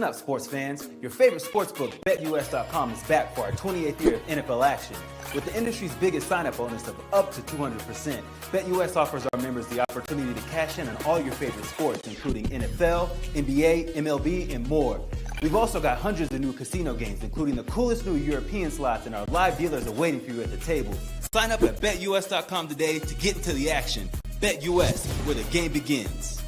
Listen up, sports fans. Your favorite sportsbook, BetUS.com, is back for our 28th year of NFL action. With the industry's biggest sign-up bonus of up to 200%, BetUS offers our members the opportunity to cash in on all your favorite sports, including NFL, NBA, MLB, and more. We've also got hundreds of new casino games, including the coolest new European slots, and our live dealers are waiting for you at the table. Sign up at BetUS.com today to get into the action. BetUS, where the game begins.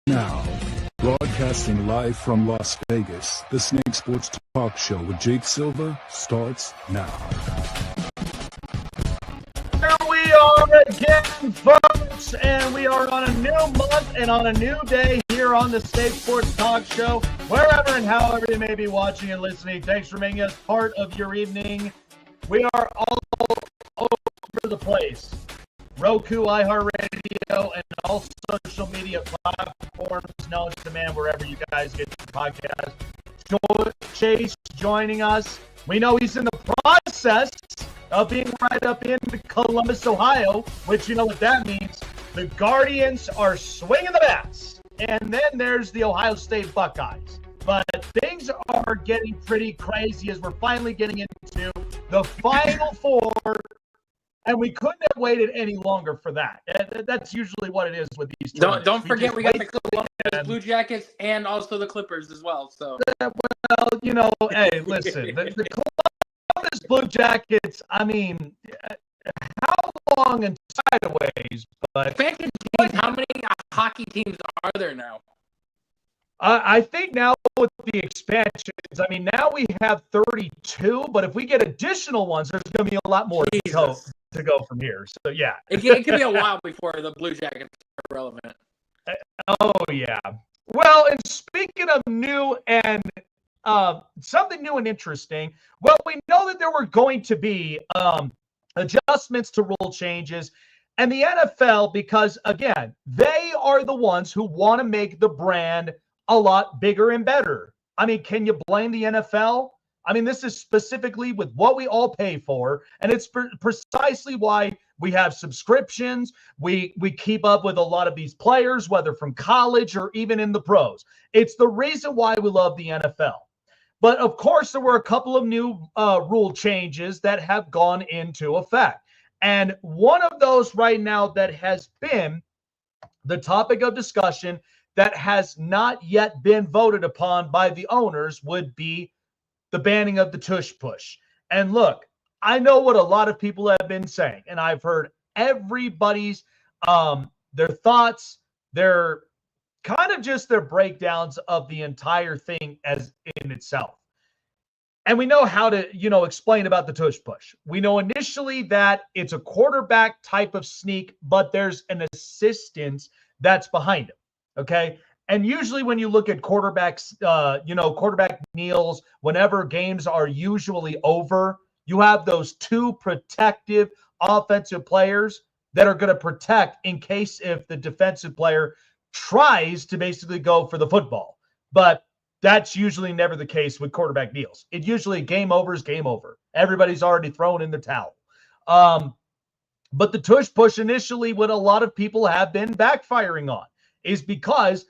Now, broadcasting live from Las Vegas, the Snake Sports Talk Show with Jake Silva starts now. Here we are again, folks, and we are on a new month and on a new day here on the Snake Sports Talk Show. Wherever and however you may be watching and listening, thanks for making us part of your evening. We are all over the place. Roku, iHeartRadio, and all social media platforms known to man wherever you guys get your podcast. Chase joining us. We know he's in the process of being right up in Columbus, Ohio, which you know what that means. The Guardians are swinging the bats. And then there's the Ohio State Buckeyes. But things are getting pretty crazy as we're finally getting into the Final Four. And we couldn't have waited any longer for that. That's usually what it is with these tournaments. Don't forget we got the Columbus Blue Jackets and also the Clippers as well. So well, you know, hey, listen, the Columbus Blue Jackets. I mean, how long and sideways? But expansion teams. How many hockey teams are there now? I think now with the expansions, I mean, now we have 32. But if we get additional ones, there's going to be a lot more to go from here. So, yeah. It could be a while before the Blue Jackets are relevant. Oh, yeah. Well, and speaking of new and something new and interesting, well, we know that there were going to be adjustments to rule changes. And the NFL, because, again, they are the ones who want to make the brand a lot bigger and better. I mean, can you blame the NFL? I mean, this is specifically with what we all pay for, and it's precisely why we have subscriptions. We keep up with a lot of these players, whether from college or even in the pros. It's the reason why we love the NFL. But, of course, there were a couple of new rule changes that have gone into effect. And one of those right now that has been the topic of discussion that has not yet been voted upon by the owners would be the banning of the tush push. And look, I know what a lot of people have been saying, and I've heard everybody's their thoughts, their kind of just their breakdowns of the entire thing as in itself. And we know how to, explain about the tush push. We know initially that it's a quarterback type of sneak, but there's an assistance that's behind him. Okay. And usually when you look at quarterbacks, quarterback kneels, whenever games are usually over, you have those two protective offensive players that are going to protect in case if the defensive player tries to basically go for the football. But that's usually never the case with quarterback kneels. It usually game over is game over. Everybody's already thrown in the towel. But the tush push initially, what a lot of people have been backfiring on is because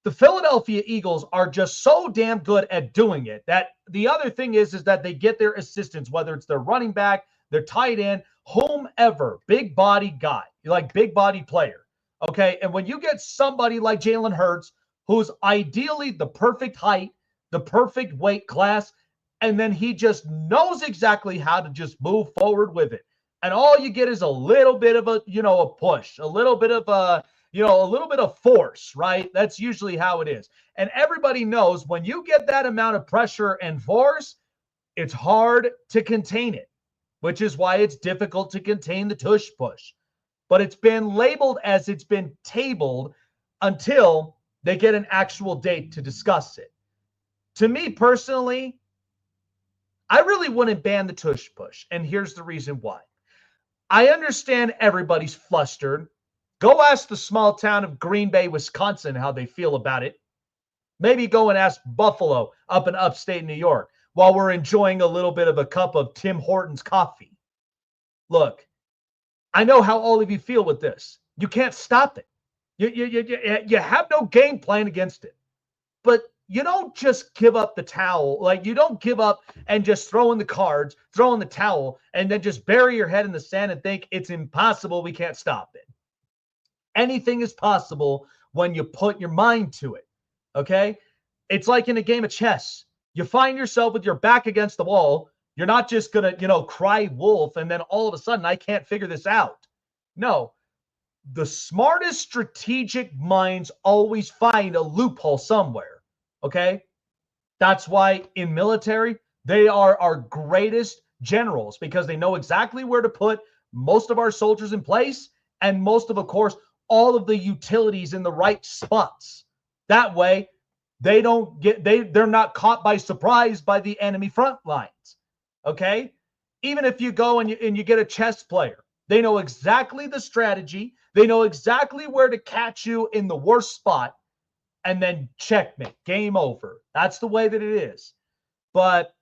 the Philadelphia Eagles are just so damn good at doing it that the other thing is that they get their assistants, whether it's their running back, their tight end, whomever, big body guy, like big body player. Okay. And when you get somebody like Jalen Hurts, who's ideally the perfect height, the perfect weight class, and then he just knows exactly how to just move forward with it. And all you get is a little bit of a push, a little bit of a little bit of force, right? That's usually how it is. And everybody knows when you get that amount of pressure and force, it's hard to contain it, which is why it's difficult to contain the tush push. But it's been labeled as it's been tabled until they get an actual date to discuss it. to me personally, I really wouldn't ban the tush push. And here's the reason why. I understand everybody's flustered. Go ask the small town of Green Bay, Wisconsin, how they feel about it. Maybe go and ask Buffalo up in upstate New York while we're enjoying a little bit of a cup of Tim Hortons coffee. Look, I know how all of you feel with this. You can't stop it. You have no game plan against it. But you don't just give up the towel. Like, you don't give up and just throw in the cards, throw in the towel, and then just bury your head in the sand and think it's impossible, we can't stop it. Anything is possible when you put your mind to it, okay? It's like in a game of chess. You find yourself with your back against the wall. You're not just going to, cry wolf, and then all of a sudden, I can't figure this out. No. The smartest strategic minds always find a loophole somewhere. Okay? That's why in military, they are our greatest generals because they know exactly where to put most of our soldiers in place and most of course, all of the utilities in the right spots. That way, they're not caught by surprise by the enemy front lines. Okay? Even if you go and you get a chess player, they know exactly the strategy. They know exactly where to catch you in the worst spot. And then checkmate, game over. That's the way that it is. But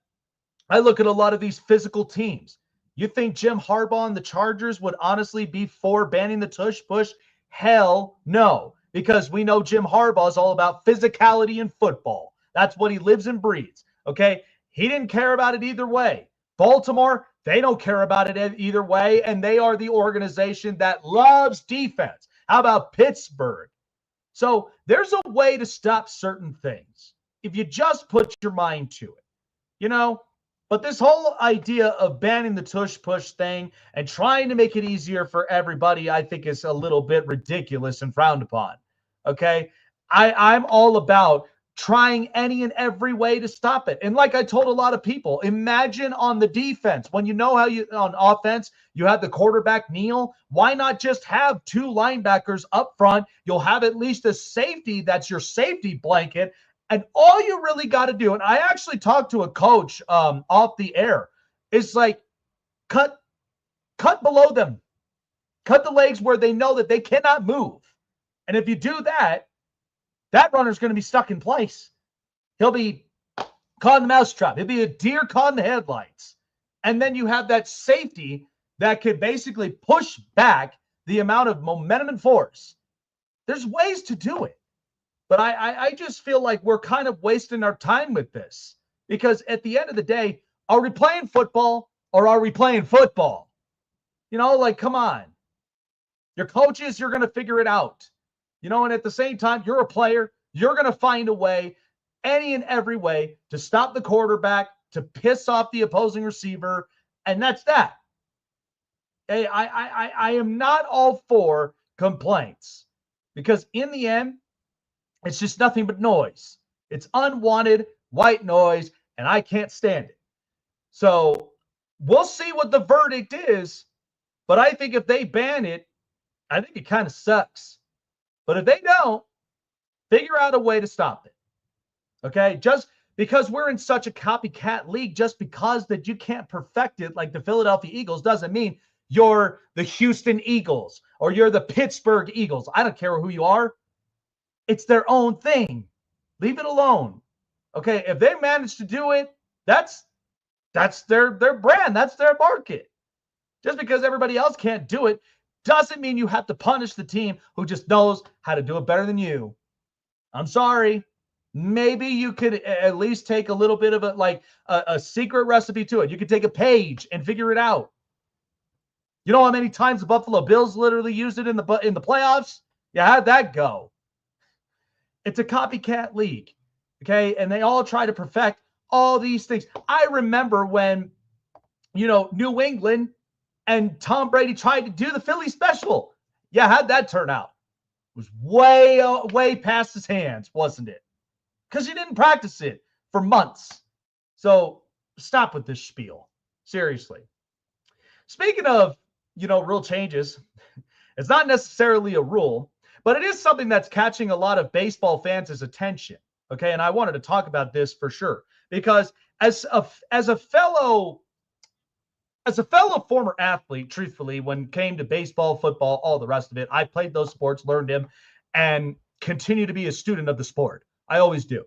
I look at a lot of these physical teams. You think Jim Harbaugh and the Chargers would honestly be for banning the tush push? Hell no, because we know Jim Harbaugh is all about physicality in football. That's what he lives and breathes, okay? He didn't care about it either way. Baltimore, they don't care about it either way, and they are the organization that loves defense. How about Pittsburgh? So there's a way to stop certain things if you just put your mind to it, But this whole idea of banning the tush push thing and trying to make it easier for everybody, I think is a little bit ridiculous and frowned upon. Okay? I'm all about trying any and every way to stop it. And like I told a lot of people, imagine on the defense, when you know how on offense, you have the quarterback kneel, why not just have two linebackers up front? You'll have at least a safety that's your safety blanket. And all you really got to do, and I actually talked to a coach off the air, is like cut below them. Cut the legs where they know that they cannot move. And if you do that, that runner's going to be stuck in place. He'll be caught in the mousetrap. He'll be a deer caught in the headlights. And then you have that safety that could basically push back the amount of momentum and force. There's ways to do it. But I just feel like we're kind of wasting our time with this. Because at the end of the day, are we playing football or are we playing football? Come on. Your coaches, you're going to figure it out. And at the same time, you're a player. You're going to find a way, any and every way, to stop the quarterback, to piss off the opposing receiver, and that's that. Hey, I am not all for complaints because in the end, it's just nothing but noise. It's unwanted white noise, and I can't stand it. So we'll see what the verdict is, but I think if they ban it, I think it kind of sucks. But if they don't, figure out a way to stop it. Okay? Just because we're in such a copycat league, just because that you can't perfect it like the Philadelphia Eagles doesn't mean you're the Houston Eagles or you're the Pittsburgh Eagles. I don't care who you are. It's their own thing. Leave it alone. Okay? If they manage to do it, that's their brand. That's their market. Just because everybody else can't do it doesn't mean you have to punish the team who just knows how to do it better than you. I'm sorry. Maybe you could at least take a little bit of a secret recipe to it. You could take a page and figure it out. You know how many times the Buffalo Bills literally used it in the playoffs? Yeah, how'd that go? It's a copycat league, okay? And they all try to perfect all these things. I remember when, New England and Tom Brady tried to do the Philly special. Yeah, how'd that turn out? It was way past his hands, wasn't it? Because he didn't practice it for months. So stop with this spiel. Seriously. Speaking of, rule changes, it's not necessarily a rule, but it is something that's catching a lot of baseball fans' attention. Okay. And I wanted to talk about this for sure because as a fellow former athlete, truthfully, when it came to baseball, football, all the rest of it, I played those sports, learned them, and continue to be a student of the sport. I always do.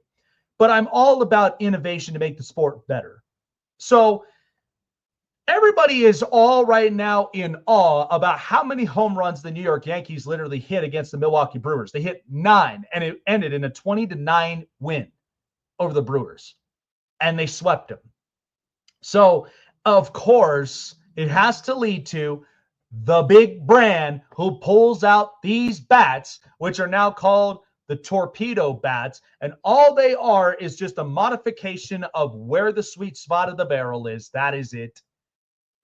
But I'm all about innovation to make the sport better. So everybody is all right now in awe about how many home runs the New York Yankees literally hit against the Milwaukee Brewers. They hit 9, and it ended in a 20-9 win over the Brewers, and they swept them. So, of course, it has to lead to the big brand who pulls out these bats, which are now called the torpedo bats. And all they are is just a modification of where the sweet spot of the barrel is. That is it.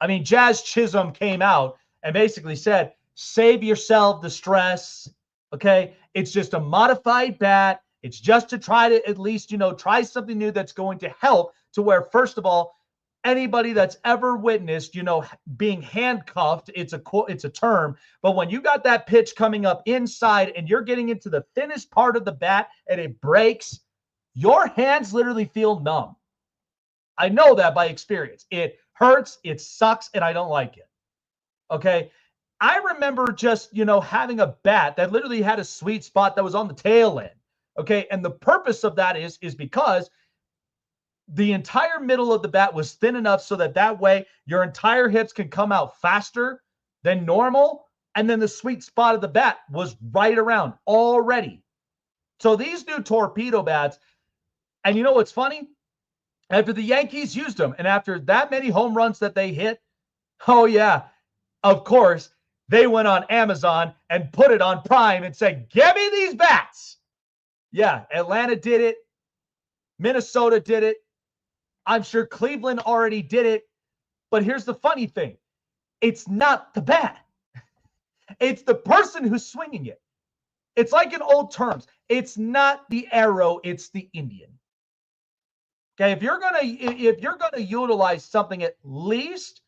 I mean, Jazz Chisholm came out and basically said, save yourself the stress. Okay. It's just a modified bat. It's just to try to at least, try something new that's going to help to where, first of all, anybody that's ever witnessed, being handcuffed, it's a term, but when you got that pitch coming up inside and you're getting into the thinnest part of the bat and it breaks, your hands literally feel numb. I know that by experience. It hurts, it sucks, and I don't like it. Okay. I remember just, having a bat that literally had a sweet spot that was on the tail end. Okay. And the purpose of that is because the entire middle of the bat was thin enough so that way your entire hits can come out faster than normal. And then the sweet spot of the bat was right around already. So these new torpedo bats, and you know what's funny? After the Yankees used them and after that many home runs that they hit, oh yeah, of course, they went on Amazon and put it on Prime and said, give me these bats. Yeah, Atlanta did it. Minnesota did it. I'm sure Cleveland already did it. But here's the funny thing. It's not the bat. It's the person who's swinging it. It's like in old terms. It's not the arrow, it's the Indian. Okay, if you're gonna utilize something, at least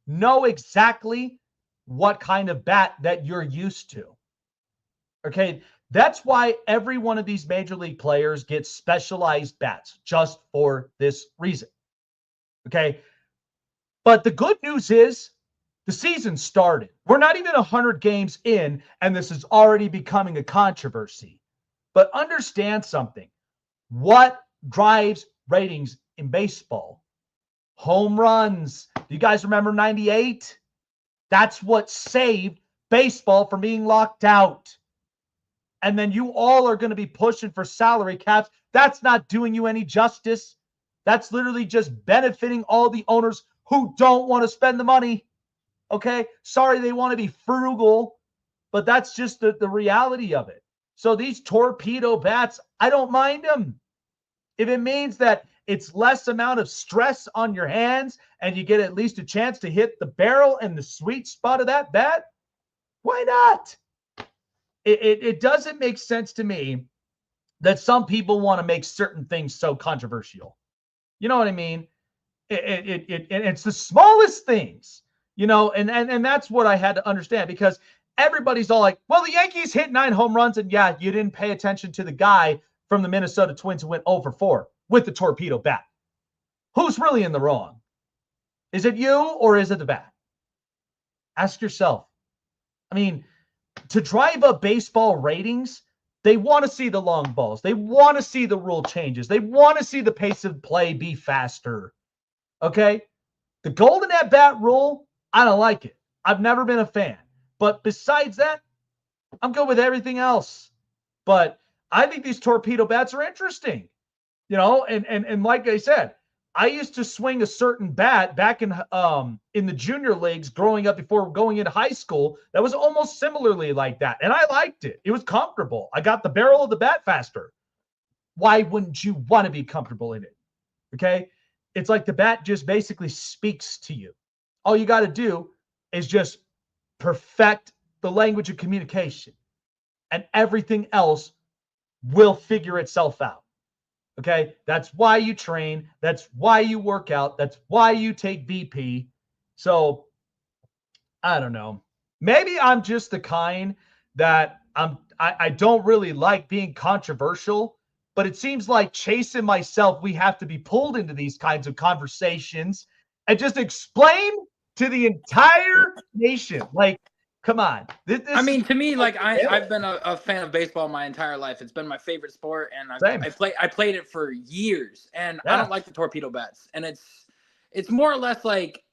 know exactly what kind of bat that you're used to. Okay, that's why every one of these major league players gets specialized bats, just for this reason. Okay, but the good news is the season started. We're not even 100 games in, and this is already becoming a controversy. But understand something. What drives ratings in baseball? Home runs. Do you guys remember 98? That's what saved baseball from being locked out. And then you all are going to be pushing for salary caps. That's not doing you any justice. That's literally just benefiting all the owners who don't want to spend the money. Okay? Sorry, they want to be frugal, but that's just the reality of it. So these torpedo bats, I don't mind them. If it means that it's less amount of stress on your hands and you get at least a chance to hit the barrel and the sweet spot of that bat, why not? It doesn't make sense to me that some people want to make certain things so controversial. You know what I mean? It's the smallest things, and that's what I had to understand, because everybody's all like, well, the Yankees hit 9 home runs, and yeah, you didn't pay attention to the guy from the Minnesota Twins who went 0 for 4 with the torpedo bat. Who's really in the wrong? Is it you or is it the bat? Ask yourself. I mean, to drive up baseball ratings, they want to see the long balls. They want to see the rule changes. They want to see the pace of play be faster. Okay? The golden at bat rule, I don't like it. I've never been a fan. But besides that, I'm good with everything else. But I think these torpedo bats are interesting. And like I said, I used to swing a certain bat back in the junior leagues growing up before going into high school that was almost similarly like that. And I liked it. It was comfortable. I got the barrel of the bat faster. Why wouldn't you want to be comfortable in it? Okay? It's like the bat just basically speaks to you. All you got to do is just perfect the language of communication, and everything else will figure itself out. Okay, that's why you train. That's why you work out. That's why you take BP. So I don't know. Maybe I'm just the kind that I don't really like being controversial, but it seems like Chase and myself, we have to be pulled into these kinds of conversations and just explain to the entire nation. Like, come on. I mean, to me, like I've been a fan of baseball my entire life. It's been my favorite sport, and I played it for years. And I don't like the torpedo bats. And it's more or less like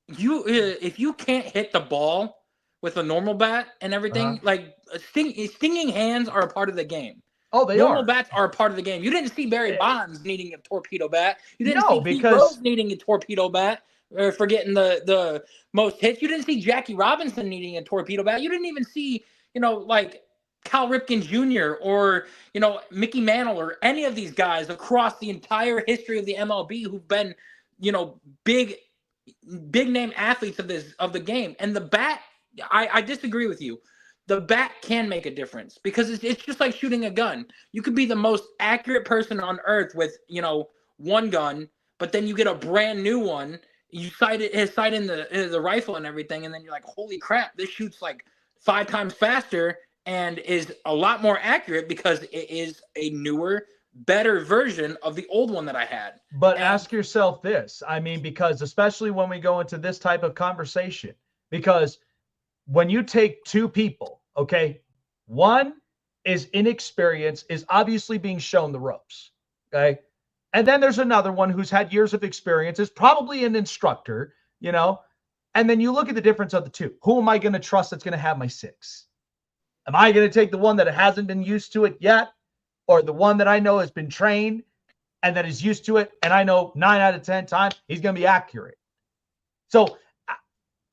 if you can't hit the ball with a normal bat and everything, like stinging hands are a part of the game. Oh, they normal are. bats are a part of the game. You didn't see Barry Bonds needing a torpedo bat. You didn't see Pete because Rose needing a torpedo bat for getting the most hits. You didn't see Jackie Robinson needing a torpedo bat. You didn't even see, like Cal Ripken Jr. or, Mickey Mantle or any of these guys across the entire history of the MLB who've been, big name athletes of the game. And the bat, I disagree with you. The bat can make a difference because it's just like shooting a gun. You could be the most accurate person on earth with, one gun, but then you get a brand new one. You sight in the rifle and everything, and then you're like, holy crap, this shoots like 5 times faster and is a lot more accurate because it is a newer, better version of the old one that I had. But ask yourself this. I mean, because especially when we go into this type of conversation, because when you take two people, okay, one is inexperienced, is obviously being shown the ropes, okay? And then there's another one who's had years of experience, is probably an instructor, and then you look at the difference of the two. Who am I going to trust that's going to have my 6? Am I going to take the one that hasn't been used to it yet, or the one that I know has been trained and that is used to it, and I know 9 out of 10 times he's going to be accurate? So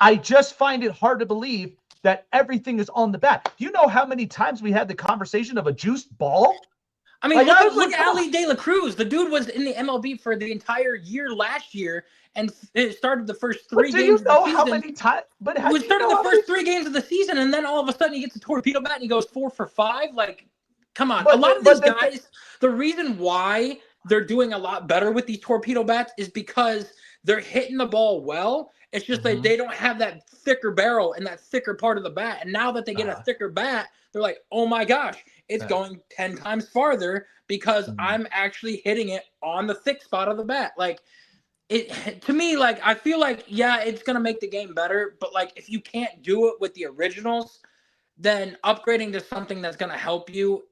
I just find it hard to believe that everything is on the bat. Do you know how many times we had the conversation of a juiced ball? I mean, look at Ali De La Cruz. The dude was in the MLB for the entire year last year and it started the first 3 games of the season. How many times? But he started the first 3 games of the season, and then all of a sudden he gets a torpedo bat and he goes 4 for 5. Like, come on. A lot of these guys, the reason why they're doing a lot better with these torpedo bats is because they're hitting the ball well. It's just that they don't have that thicker barrel and that thicker part of the bat. And now that they get a thicker bat, they're like, oh my gosh, it's going 10 times farther because I'm actually hitting it on the thick spot of the bat. Like, to me, like, I feel like, yeah, it's going to make the game better. But, like, if you can't do it with the originals, then upgrading to something that's going to help you,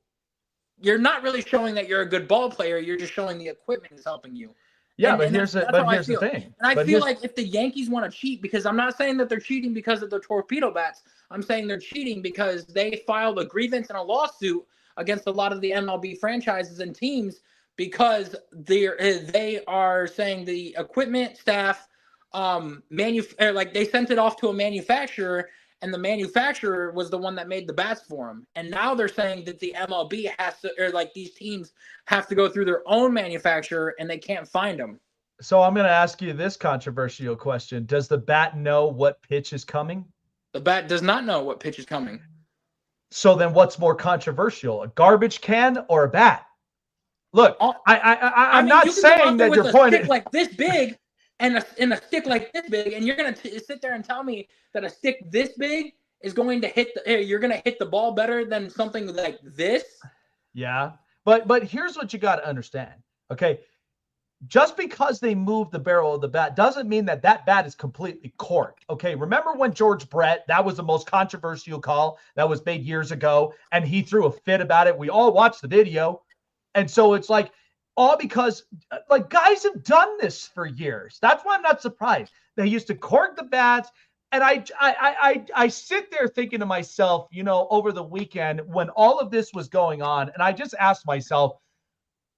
you're not really showing that you're a good ball player. You're just showing the equipment is helping you. Yeah, but here's the thing. And I feel like if the Yankees want to cheat, because I'm not saying that they're cheating because of their torpedo bats. I'm saying they're cheating because they filed a grievance and a lawsuit against a lot of the MLB franchises and teams because they are saying the equipment staff like they sent it off to a manufacturer and the manufacturer was the one that made the bats for them. And now they're saying that the MLB has to, or like these teams have to go through their own manufacturer and they can't find them. So I'm going to ask you this controversial question. Does the bat know what pitch is coming? The bat does not know what pitch is coming. So then what's more controversial, a garbage can or a bat? Look, I'm not saying that you're pointing like this big and a stick like this big, and you're going to sit there and tell me that a stick this big is going to you're going to hit the ball better than something like this? Yeah. But here's what you got to understand. Okay. Just because they move the barrel of the bat doesn't mean that bat is completely corked. Okay. Remember when George Brett, that was the most controversial call that was made years ago, and he threw a fit about it. We all watched the video. And so it's like, all because like guys have done this for years. That's why I'm not surprised. They used to cork the bats. And I sit there thinking to myself, over the weekend when all of this was going on, and I just asked myself,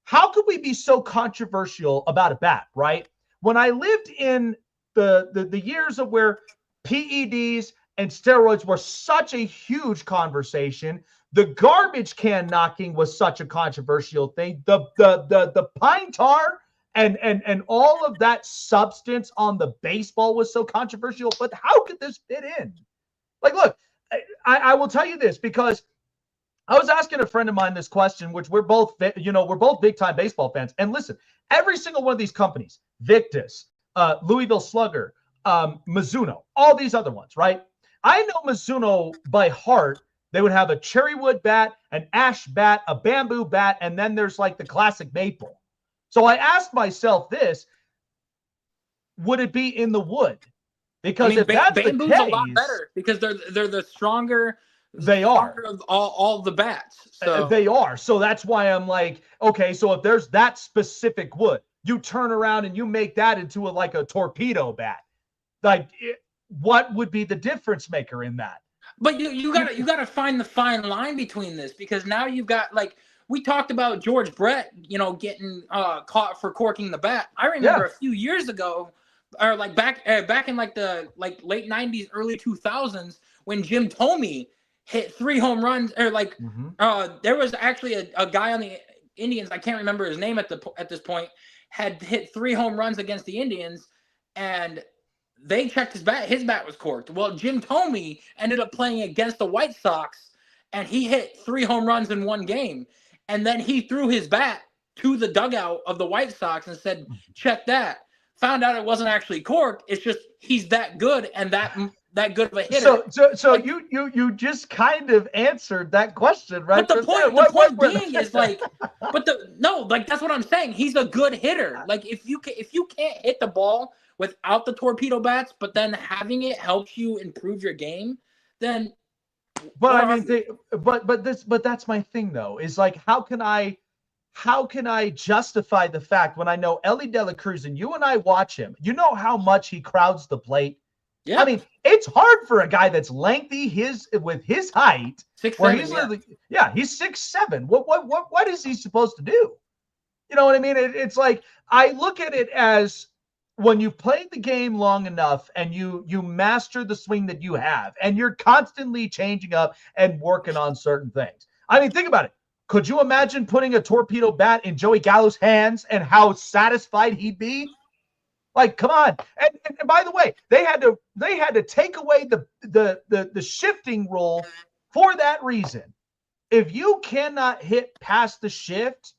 how could we be so controversial about a bat, right? When I lived in the years of where PEDs and steroids were such a huge conversation, the garbage can knocking was such a controversial thing. The pine tar and all of that substance on the baseball was so controversial. But how could this fit in? Like, look, I will tell you this because I was asking a friend of mine this question, which we're both big time baseball fans. And listen, every single one of these companies, Victus, Louisville Slugger, Mizuno, all these other ones, right? I know Mizuno by heart They would have a cherry wood bat, an ash bat, a bamboo bat, and then there's like the classic maple. So I asked myself this, would it be in the wood? Because if that's bamboo's the case, a lot better because they're the stronger. They are of all the bats. So they are. So that's why I'm like, okay, so if there's that specific wood, you turn around and you make that into like a torpedo bat. Like, what would be the difference maker in that? But you gotta find the fine line between this, because now you've got, like, we talked about George Brett, getting caught for corking the bat. I remember a few years ago, or like back in like the late 90s, early 2000s, when Jim Thome hit 3 home runs, or there was actually a guy on the Indians, I can't remember his name at this point, had hit 3 home runs against the Indians, and they checked his bat. His bat was corked. Well, Jim Thome ended up playing against the White Sox, and he hit 3 home runs in one game. And then he threw his bat to the dugout of the White Sox and said, check that. Found out it wasn't actually corked. It's just he's that good and that good of a hitter. So you just kind of answered that question, right? But the point being is that's what I'm saying. He's a good hitter. Like, if you can't hit the ball without the torpedo bats, but then having it helps you improve your game, then. But I mean, but that's my thing though. Is like, how can I justify the fact when I know Ellie De La Cruz, and you and I watch him, you know how much he crowds the plate. Yeah. I mean, it's hard for a guy that's lengthy, with his height. 6'7", he's 6'7". What is he supposed to do? You know what I mean? It's like, I look at it as, when you've played the game long enough and you master the swing that you have, and you're constantly changing up and working on certain things. I mean, think about it. Could you imagine putting a torpedo bat in Joey Gallo's hands and how satisfied he'd be? Like, come on. And by the way, they had to take away the shifting rule for that reason. If you cannot hit past the shift,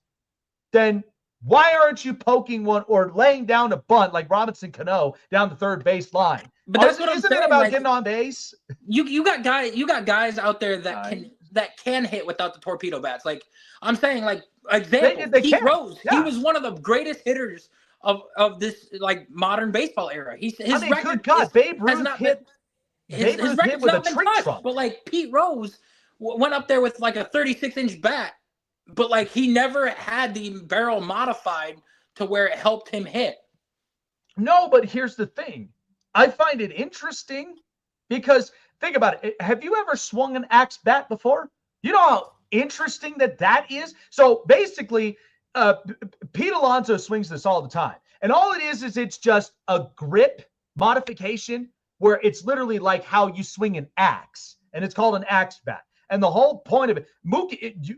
then why aren't you poking one or laying down a bunt like Robinson Cano down the third base line? But that's what I'm saying. Isn't it about getting on base? You got guys out there that can hit without the torpedo bats. Like, I'm saying, like, example, Pete Rose. Yeah. He was one of the greatest hitters of this, like, modern baseball era. His record, Babe Ruth hit with a tree trunk. But like, Pete Rose went up there with like a 36-inch bat. But, like, he never had the barrel modified to where it helped him hit. No, but here's the thing. I find it interesting because, think about it. Have you ever swung an axe bat before? You know how interesting that is? So, basically, Pete Alonso swings this all the time. And all it is it's just a grip modification where it's literally like how you swing an axe. And it's called an axe bat. And the whole point of it,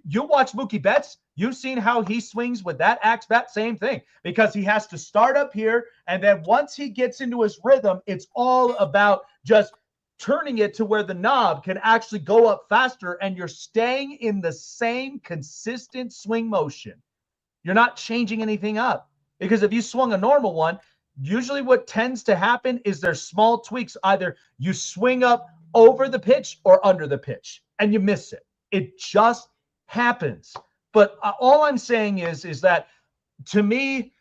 you watch Mookie Betts, you've seen how he swings with that axe bat, same thing, because he has to start up here, and then once he gets into his rhythm, it's all about just turning it to where the knob can actually go up faster, and you're staying in the same consistent swing motion. You're not changing anything up, because if you swung a normal one, usually what tends to happen is there's small tweaks. Either you swing up over the pitch or under the pitch, and you miss it. It just happens. But all I'm saying is that, to me,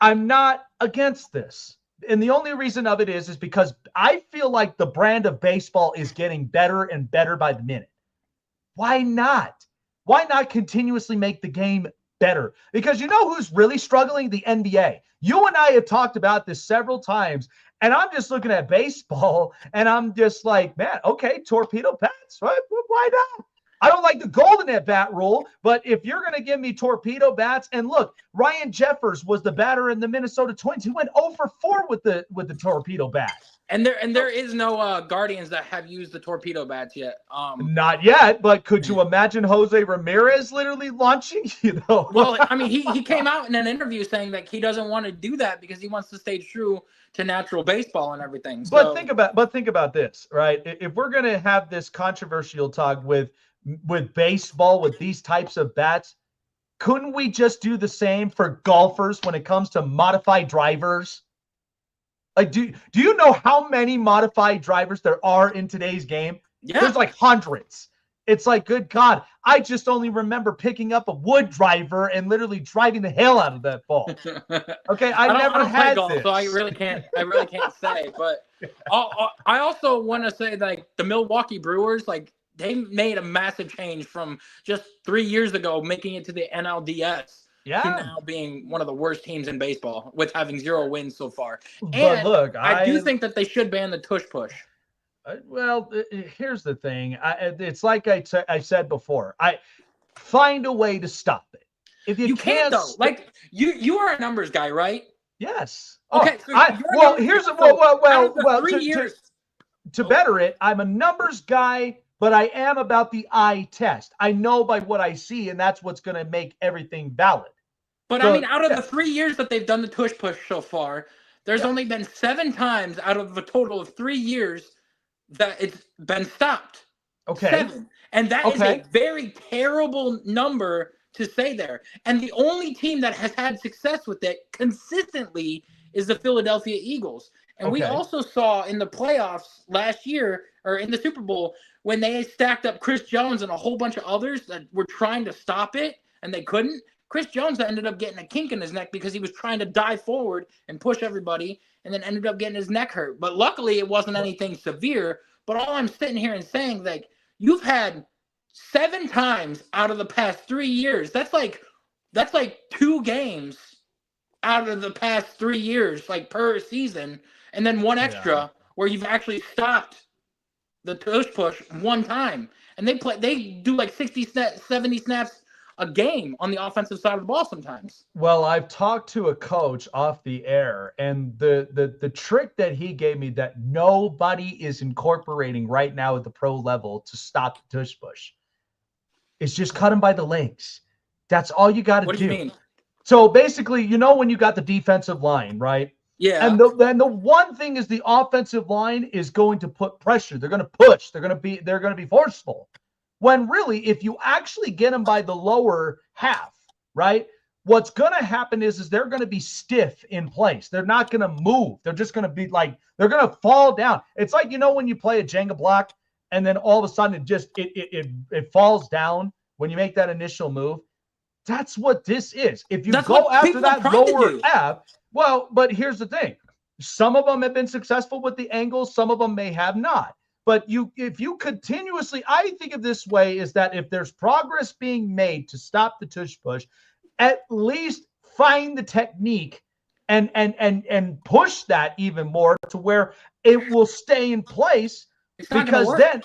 I'm not against this. And the only reason of it is because I feel like the brand of baseball is getting better and better by the minute. Why not? Why not continuously make the game better? Because you know who's really struggling? The NBA. You and I have talked about this several times, and I'm just looking at baseball, and I'm just like, man, okay, torpedo bats, right? Why not? I don't like the golden at bat rule, but if you're going to give me torpedo bats, and look, Ryan Jeffers was the batter in the Minnesota Twins. He went 0 for 4 with the torpedo bat. And there is no Guardians that have used the torpedo bats yet. Not yet, but could you imagine Jose Ramirez literally launching? Well, I mean, he came out in an interview saying that he doesn't want to do that because he wants to stay true to natural baseball and everything. So. But think about this, right? If we're gonna have this controversial talk with baseball with these types of bats, couldn't we just do the same for golfers when it comes to modified drivers? Like, do you know how many modified drivers there are in today's game? Yeah. There's like hundreds. It's like, good God, I just only remember picking up a wood driver and literally driving the hell out of that ball. Okay, I never don't play had golf, this. so I really can't say. But I also want to say, like, the Milwaukee Brewers, like, they made a massive change from just 3 years ago making it to the NLDS to now being one of the worst teams in baseball with having 0 wins so far. And But look, I do think that they should ban the tush push. Well, here's the thing. It's like I said before. I find a way to stop it. If you can't though, like you are a numbers guy, right? Yes. Okay. So here's well. 3 years to better it, I'm a numbers guy, but I am about the eye test. I know by what I see, and that's what's going to make everything valid. But so, I mean, out of the 3 years that they've done the tush push so far, there's only been 7 times out of a total of 3 years that it's been stopped. Okay. 7. And that is a very terrible number to say there. And the only team that has had success with it consistently is the Philadelphia Eagles. And we also saw in the playoffs last year, or in the Super Bowl, when they stacked up Chris Jones and a whole bunch of others that were trying to stop it, and they couldn't. Chris Jones ended up getting a kink in his neck because he was trying to dive forward and push everybody, and then ended up getting his neck hurt. But luckily, it wasn't anything severe. But all I'm sitting here and saying, like, you've had 7 times out of the past 3 years. That's like 2 games out of the past 3 years, like, per season, and then 1 extra where you've actually stopped the tush push 1 time. And they do like 60, 70 snaps a game on the offensive side of the ball sometimes. Well, I've talked to a coach off the air, and the trick that he gave me that nobody is incorporating right now at the pro level to stop the tush push is just cut him by the legs. That's all you got to do. What do you mean? So basically, when you got the defensive line, right? Yeah. And the one thing is the offensive line is going to put pressure. They're going to push. They're going to be forceful. When really, if you actually get them by the lower half, right, what's going to happen is they're going to be stiff in place. They're not going to move. They're just going to be like, they're going to fall down. It's like, when you play a Jenga block and then all of a sudden it falls down when you make that initial move. That's what this is. If you go after that lower half, well, but here's the thing. Some of them have been successful with the angles. Some of them may have not. But if you continuously, I think of this way, is that if there's progress being made to stop the tush push, at least find the technique and push that even more to where it will stay in place. Because then,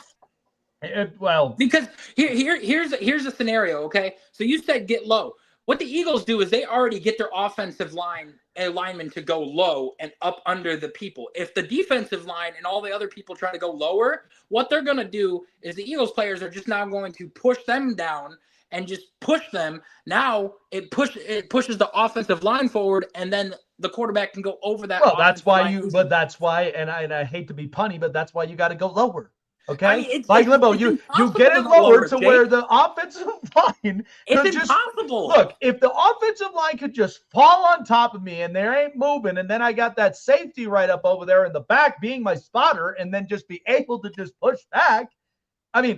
because here's a scenario. Okay, so you said get low. What the Eagles do is they already get their offensive linemen to go low and up under the people. If the defensive line and all the other people try to go lower, what they're going to do is the Eagles players are just now going to push them down and just push them. Now it pushes the offensive line forward, and then the quarterback can go over that. Well, that's why and I hate to be punny, but that's why you got to go lower. Okay, I mean, like Limbo, you get it lower to where the offensive line. It's impossible. Look, if the offensive line could just fall on top of me and they ain't moving, and then I got that safety right up over there in the back being my spotter, and then just be able to just push back. I mean,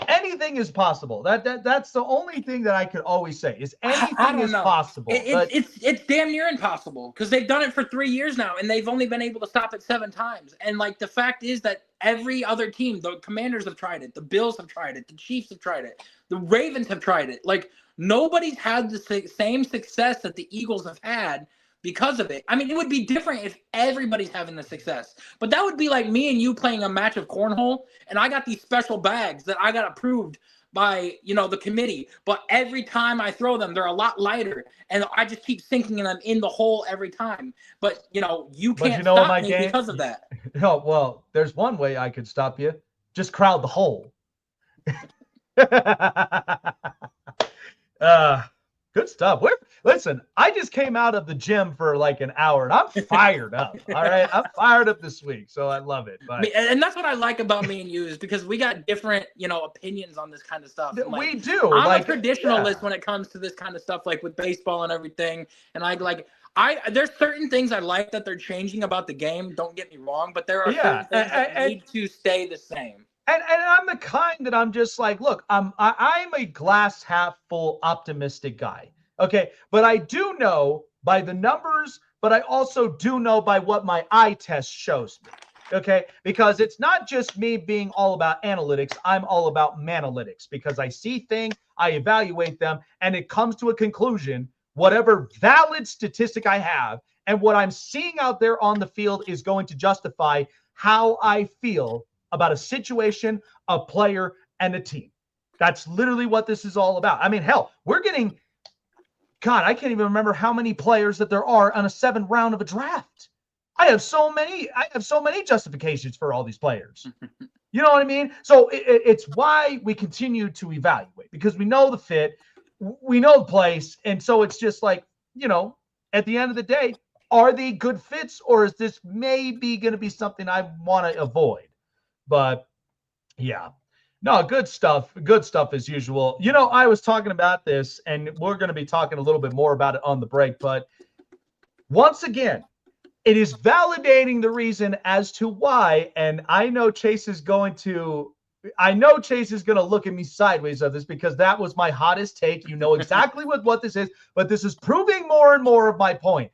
anything is possible. That's the only thing that I could always say is anything is possible. It's damn near impossible because they've done it for 3 years now, and they've only been able to stop it 7 times. And like the fact is that every other team, the Commanders have tried it, the Bills have tried it, the Chiefs have tried it, the Ravens have tried it. Like nobody's had the same success that the Eagles have had because of it. I mean, it would be different if everybody's having the success. But that would be like me and you playing a match of cornhole, and I got these special bags that I got approved by, the committee. But every time I throw them, they're a lot lighter, and I just keep sinking them in the hole every time. But, you can't stop me because of that. No, well, there's one way I could stop you. Just crowd the hole. Good stuff. Listen, I just came out of the gym for like an hour, and I'm fired up. All right, I'm fired up this week, so I love it. But, and that's what I like about me and you is because we got different, opinions on this kind of stuff. And, we do. I'm a traditionalist when it comes to this kind of stuff, like with baseball and everything. And there's certain things I like that they're changing about the game. Don't get me wrong, but there are certain things that need to stay the same. And I'm the kind that I'm just like, look, I'm a glass half full optimistic guy. Okay. But I do know by the numbers, but I also do know by what my eye test shows me. Okay. Because it's not just me being all about analytics. I'm all about manalytics because I see things, I evaluate them, and it comes to a conclusion, whatever valid statistic I have and what I'm seeing out there on the field is going to justify how I feel about a situation, a player, and a team. That's literally what this is all about. I mean, hell, we're getting, God, I can't even remember how many players that there are on a 7th round of a draft. I have so many justifications for all these players. You know what I mean? So it's why we continue to evaluate because we know the fit, we know the place. And so it's just like, at the end of the day, are they good fits or is this maybe going to be something I want to avoid? But yeah, no, good stuff as usual. I was talking about this and we're going to be talking a little bit more about it on the break. But once again, it is validating the reason as to why. And I know Chase is going to look at me sideways of this because that was my hottest take. You know exactly what this is, but this is proving more and more of my point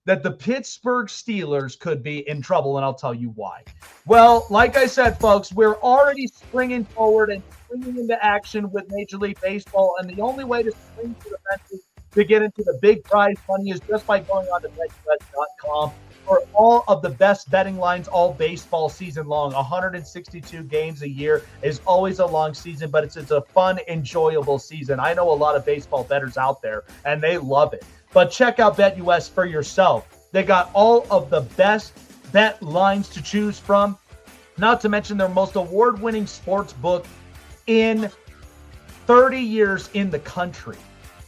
that the Pittsburgh Steelers could be in trouble, and I'll tell you why. Well, like I said, folks, we're already springing forward and springing into action with Major League Baseball, and the only way to spring to the fences to get into the big prize money is just by going on to BetUS.com for all of the best betting lines all baseball season long. 162 games a year is always a long season, but it's a fun, enjoyable season. I know a lot of baseball bettors out there, and they love it. But check out BetUS for yourself. They got all of the best bet lines to choose from, not to mention their most award-winning sports book in 30 years in the country.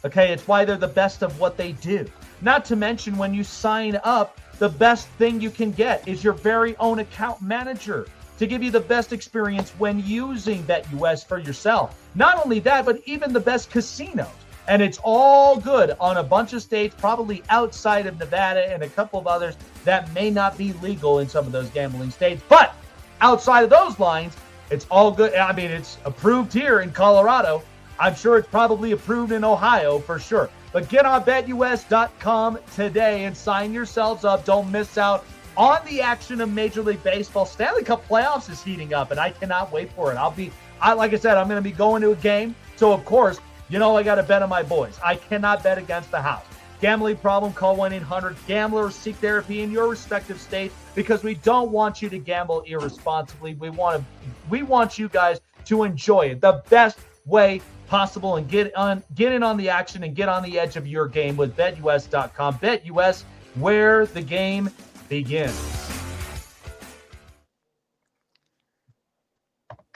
Okay, it's why they're the best of what they do. Not to mention when you sign up, the best thing you can get is your very own account manager to give you the best experience when using BetUS for yourself. Not only that, but even the best casinos. And it's all good on a bunch of states, probably outside of Nevada and a couple of others that may not be legal in some of those gambling states. But outside of those lines, it's all good. I mean, it's approved here in Colorado. I'm sure it's probably approved in Ohio for sure. But get on BetUS.com today and sign yourselves up. Don't miss out on the action of Major League Baseball. Stanley Cup playoffs is heating up, and I cannot wait for it. Like I said, I'm going to be going to a game. So, of course, I got to bet on my boys. I cannot bet against the house. Gambling problem, call 1-800-GAMBLER or seek therapy in your respective state because we don't want you to gamble irresponsibly. We want you guys to enjoy it the best way possible and get in on the action and get on the edge of your game with BetUS.com. BetUS, where the game begins.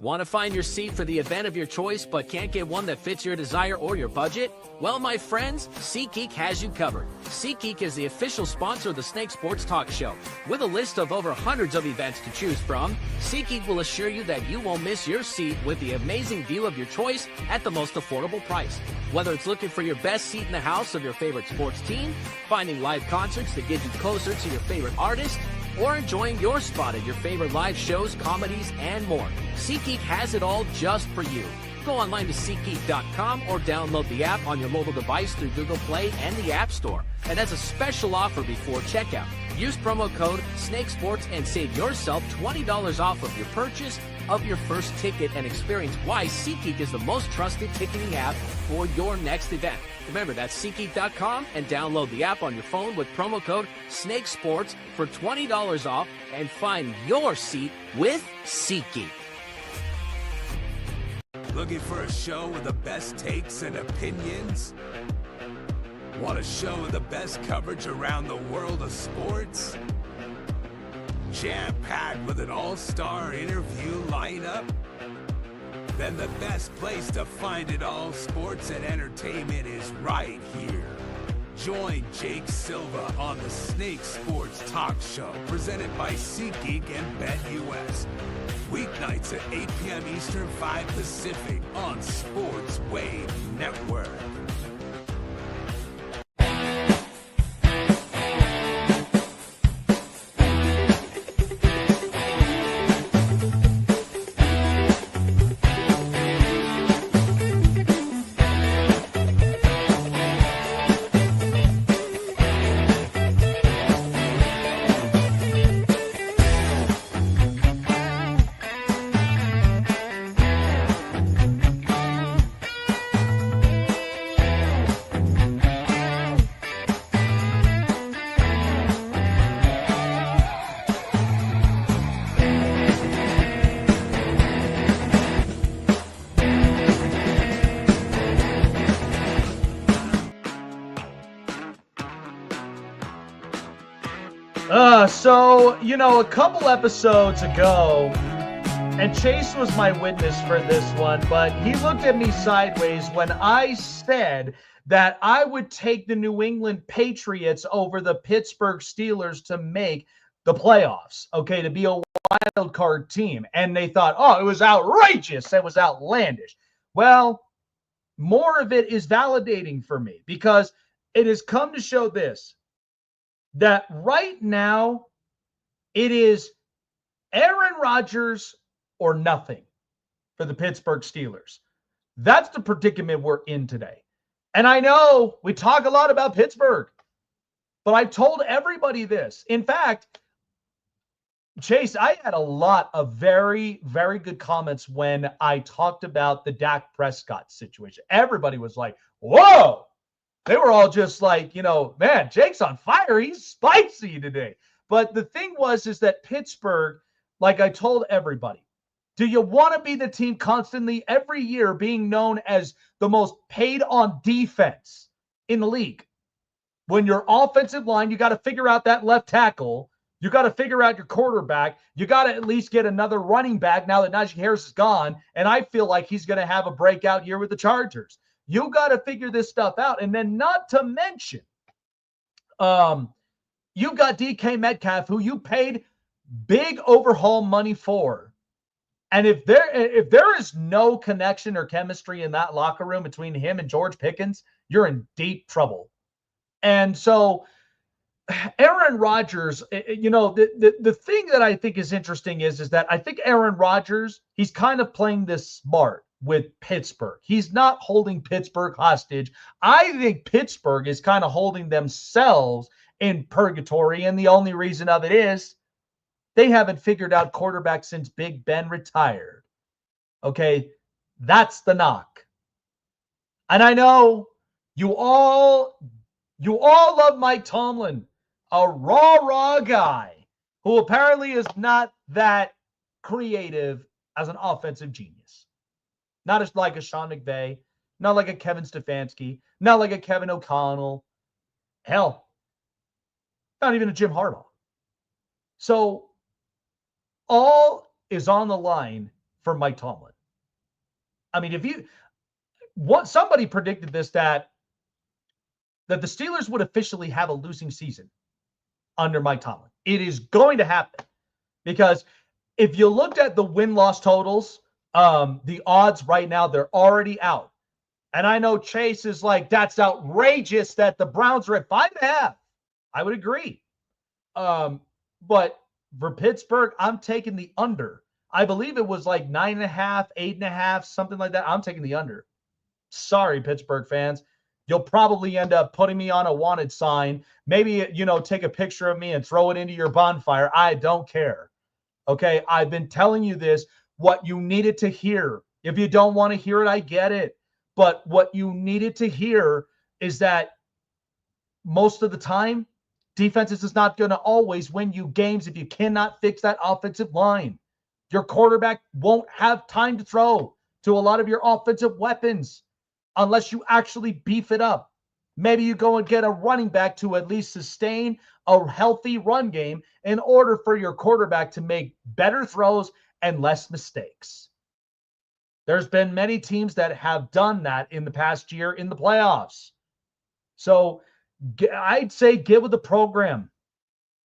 Want to find your seat for the event of your choice but can't get one that fits your desire or your budget? Well, my friends, SeatGeek has you covered. SeatGeek is the official sponsor of the Snake Sports Talk Show. With a list of over hundreds of events to choose from, SeatGeek will assure you that you won't miss your seat with the amazing view of your choice at the most affordable price. Whether it's looking for your best seat in the house of your favorite sports team, finding live concerts that get you closer to your favorite artist, or enjoying your spot at your favorite live shows, comedies, and more, SeatGeek has it all just for you. Go online to SeatGeek.com or download the app on your mobile device through Google Play and the App Store. And as a special offer before checkout, use promo code SNAKESPORTS and save yourself $20 off of your purchase of your first ticket and experience why SeatGeek is the most trusted ticketing app for your next event. Remember, that's SeatGeek.com and download the app on your phone with promo code SNAKESPORTS for $20 off and find your seat with SeatGeek. Looking for a show with the best takes and opinions? Want a show with the best coverage around the world of sports? Jam-packed with an all-star interview lineup? Then the best place to find it all, sports and entertainment, is right here. Join Jake Silva on the Snake Sports Talk Show, presented by SeatGeek and BetUS. Weeknights at 8 p.m. Eastern, 5 Pacific on Sports Wave Network. A couple episodes ago, and Chase was my witness for this one, but he looked at me sideways when I said that I would take the New England Patriots over the Pittsburgh Steelers to make the playoffs, okay, to be a wild card team. And they thought, oh, it was outrageous. It was outlandish. Well, more of it is validating for me because it has come to show this, that right now it is Aaron Rodgers or nothing for the Pittsburgh Steelers. That's the predicament we're in today. And I know we talk a lot about Pittsburgh, but I told everybody this. In fact, Chase, I had a lot of very, very good comments when I talked about the Dak Prescott situation. Everybody was like, whoa. They were all just like, man, Jake's on fire. He's spicy today. But the thing is that Pittsburgh, like I told everybody, do you want to be the team constantly every year being known as the most paid on defense in the league? When your offensive line, you got to figure out that left tackle. You got to figure out your quarterback. You got to at least get another running back now that Najee Harris is gone. And I feel like he's going to have a breakout year with the Chargers. You got to figure this stuff out. And then not to mention, you've got DK Metcalf, who you paid big overhaul money for. And if there is no connection or chemistry in that locker room between him and George Pickens, you're in deep trouble. And so Aaron Rodgers, the thing that I think is interesting is that I think Aaron Rodgers, he's kind of playing this smart with Pittsburgh. He's not holding Pittsburgh hostage. I think Pittsburgh is kind of holding themselves in purgatory. And the only reason of it is they haven't figured out quarterback since Big Ben retired. Okay, that's the knock. And I know you all love Mike Tomlin, a raw guy who apparently is not that creative as an offensive genius. Not as like a Sean McVay, not like a Kevin Stefanski, not like a Kevin O'Connell. Hell, not even a Jim Harbaugh. So all is on the line for Mike Tomlin. I mean, somebody predicted this, that the Steelers would officially have a losing season under Mike Tomlin. It is going to happen because if you looked at the win-loss totals, the odds right now, they're already out. And I know Chase is like, that's outrageous that the Browns are at 5.5. I would agree. But for Pittsburgh, I'm taking the under. I believe it was like 9.5, 8.5, something like that. I'm taking the under. Sorry, Pittsburgh fans. You'll probably end up putting me on a wanted sign. Maybe, take a picture of me and throw it into your bonfire. I don't care. Okay, I've been telling you this, what you needed to hear. If you don't want to hear it, I get it. But what you needed to hear is that most of the time, defenses is not going to always win you games if you cannot fix that offensive line. Your quarterback won't have time to throw to a lot of your offensive weapons unless you actually beef it up. Maybe you go and get a running back to at least sustain a healthy run game in order for your quarterback to make better throws and less mistakes. There's been many teams that have done that in the past year in the playoffs. So I'd say get with the program,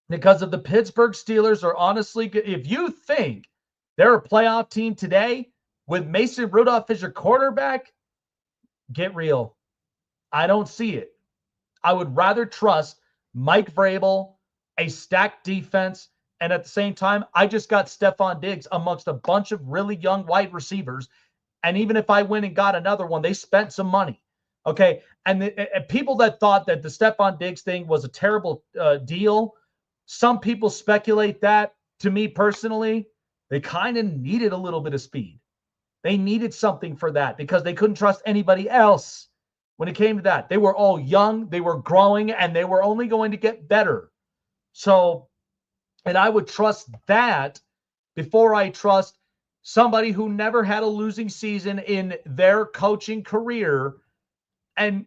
because of the Pittsburgh Steelers are honestly, if you think they're a playoff team today with Mason Rudolph as your quarterback, get real. I don't see it. I would rather trust Mike Vrabel, a stacked defense, and at the same time, I just got Stephon Diggs amongst a bunch of really young wide receivers. And even if I went and got another one, they spent some money. Okay. And people that thought that the Stephon Diggs thing was a terrible deal, some people speculate that. To me personally, they kind of needed a little bit of speed. They needed something for that because they couldn't trust anybody else when it came to that. They were all young, they were growing, and they were only going to get better. So, and I would trust that before I trust somebody who never had a losing season in their coaching career, and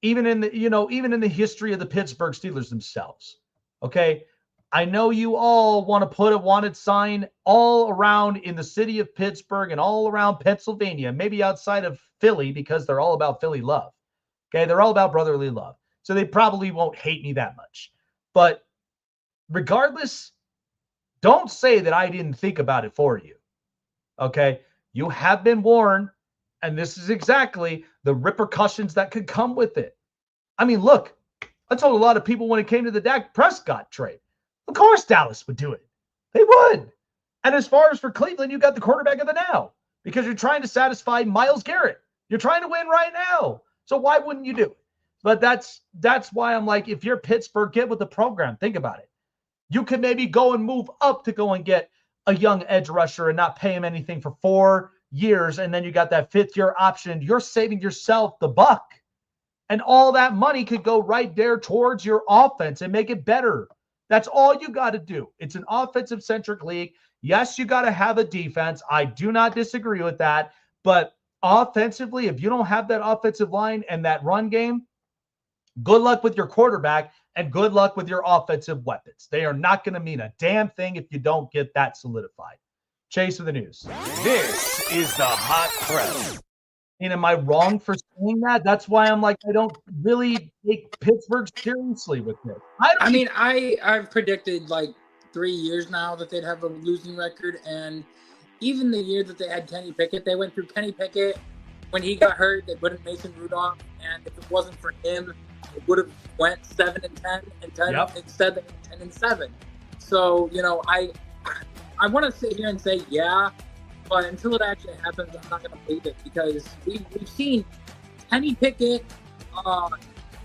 even in the history of the Pittsburgh Steelers themselves. Okay, I know you all want to put a wanted sign all around in the city of Pittsburgh and all around Pennsylvania, maybe outside of Philly, because they're all about Philly love. Okay, they're all about brotherly love. So they probably won't hate me that much. But regardless, don't say that I didn't think about it for you. Okay, you have been warned, and this is exactly the repercussions that could come with it. I mean, look, I told a lot of people when it came to the Dak Prescott trade, of course Dallas would do it. They would. And as far as for Cleveland, you got the quarterback of the now because you're trying to satisfy Myles Garrett. You're trying to win right now. So why wouldn't you do it? But that's why I'm like, if you're Pittsburgh, get with the program. Think about it. You could maybe go and move up to go and get a young edge rusher and not pay him anything for 4 years. And then you got that 5th-year option. You're saving yourself the buck. And all that money could go right there towards your offense and make it better. That's all you got to do. It's an offensive-centric league. Yes, you got to have a defense. I do not disagree with that. But offensively, if you don't have that offensive line and that run game, good luck with your quarterback and good luck with your offensive weapons. They are not going to mean a damn thing if you don't get that solidified. Chase with the news. This is the Hot Press. And am I wrong for saying that? That's why I'm like, I don't really take Pittsburgh seriously with this. I've predicted like 3 years now that they'd have a losing record. And even the year that they had Kenny Pickett, they went through Kenny Pickett. When he got hurt, they put in Mason Rudolph. And if it wasn't for him, it would have went 7-10 and 10. Yep. Instead, they went 10-7. So, I want to sit here and say, yeah. But until it actually happens, I'm not going to believe it because we've seen Kenny Pickett,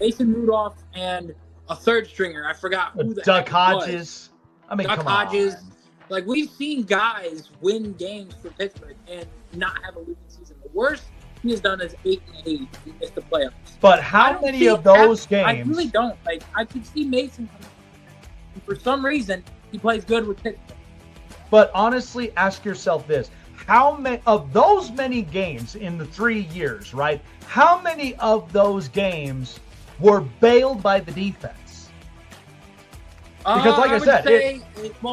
Mason Rudolph, and a third stringer. I forgot who the Duck heck it Hodges. was. I mean, Duck come Hodges. on. Like, we've seen guys win games for Pittsburgh and not have a losing season. The worst he has done is 8-8 and missed the playoffs. But how many of those games? I really don't. Like, I could see Mason coming in, and for some reason, he plays good with Pittsburgh. But honestly, ask yourself this. How many of those many games in the 3 years, right? How many of those games were bailed by the defense? Because like I said,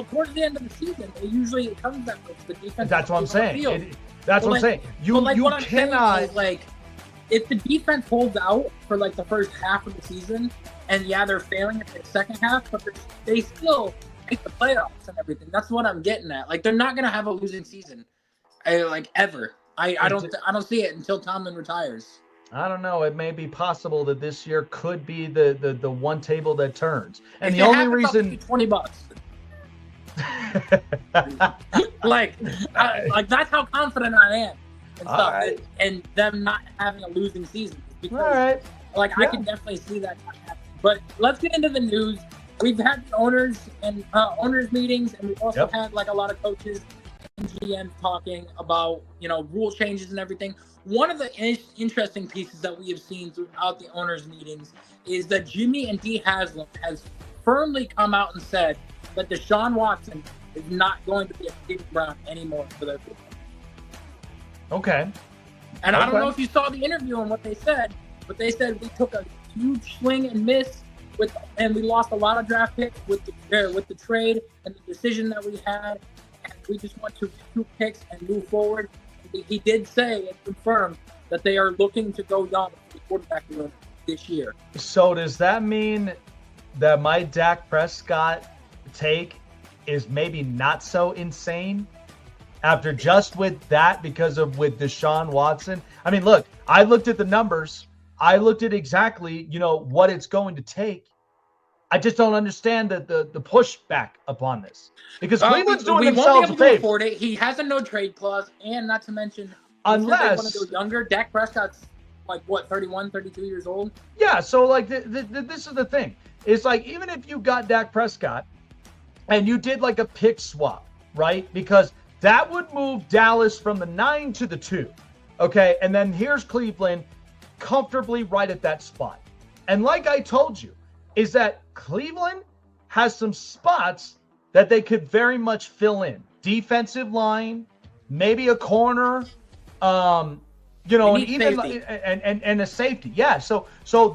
towards the end of the season, it usually comes that way. The defense. That's what I'm saying. That's what I'm saying. You what cannot. I'm saying is, if the defense holds out for like the first half of the season, and yeah, they're failing at the second half, but they still make the playoffs and everything. That's what I'm getting at. Like, they're not gonna have a losing season. Ever. I don't see it until Tomlin retires. I don't know. It may be possible that this year could be the one table that turns. And if the only reason $20. like that's how confident I am and stuff. Right. And them not having a losing season. Because, all right. I can definitely see that happen. But let's get into the news. We've had owners meetings, and we've also had a lot of coaches and GM talking about, rule changes and everything. One of the interesting pieces that we have seen throughout the owners' meetings is that Jimmy and Dee Haslam has firmly come out and said that Deshaun Watson is not going to be a Cleveland Brown anymore for their football. Okay. And I don't know if you saw the interview and what they said, but they said we took a huge swing and miss and we lost a lot of draft picks with the trade and the decision that we had. We just want to recoup picks and move forward. He did say and confirm that they are looking to go young for the quarterback room this year. So does that mean that my Dak Prescott take is maybe not so insane after just with that because of with Deshaun Watson? I mean, look, I looked at the numbers. I looked at exactly, what it's going to take. I just don't understand the pushback upon this because Cleveland's doing themselves a favor. Afford it. He has a no trade clause, and not to mention, unless they want to go younger. Dak Prescott's 31, 32 years old. Yeah, so this is the thing. It's even if you got Dak Prescott and you did a pick swap, right? Because that would move Dallas from the 9 to the 2. Okay, and then here's Cleveland comfortably right at that spot. And like I told you, is that Cleveland has some spots that they could very much fill in. Defensive line, maybe a corner, and even and a safety. Yeah, so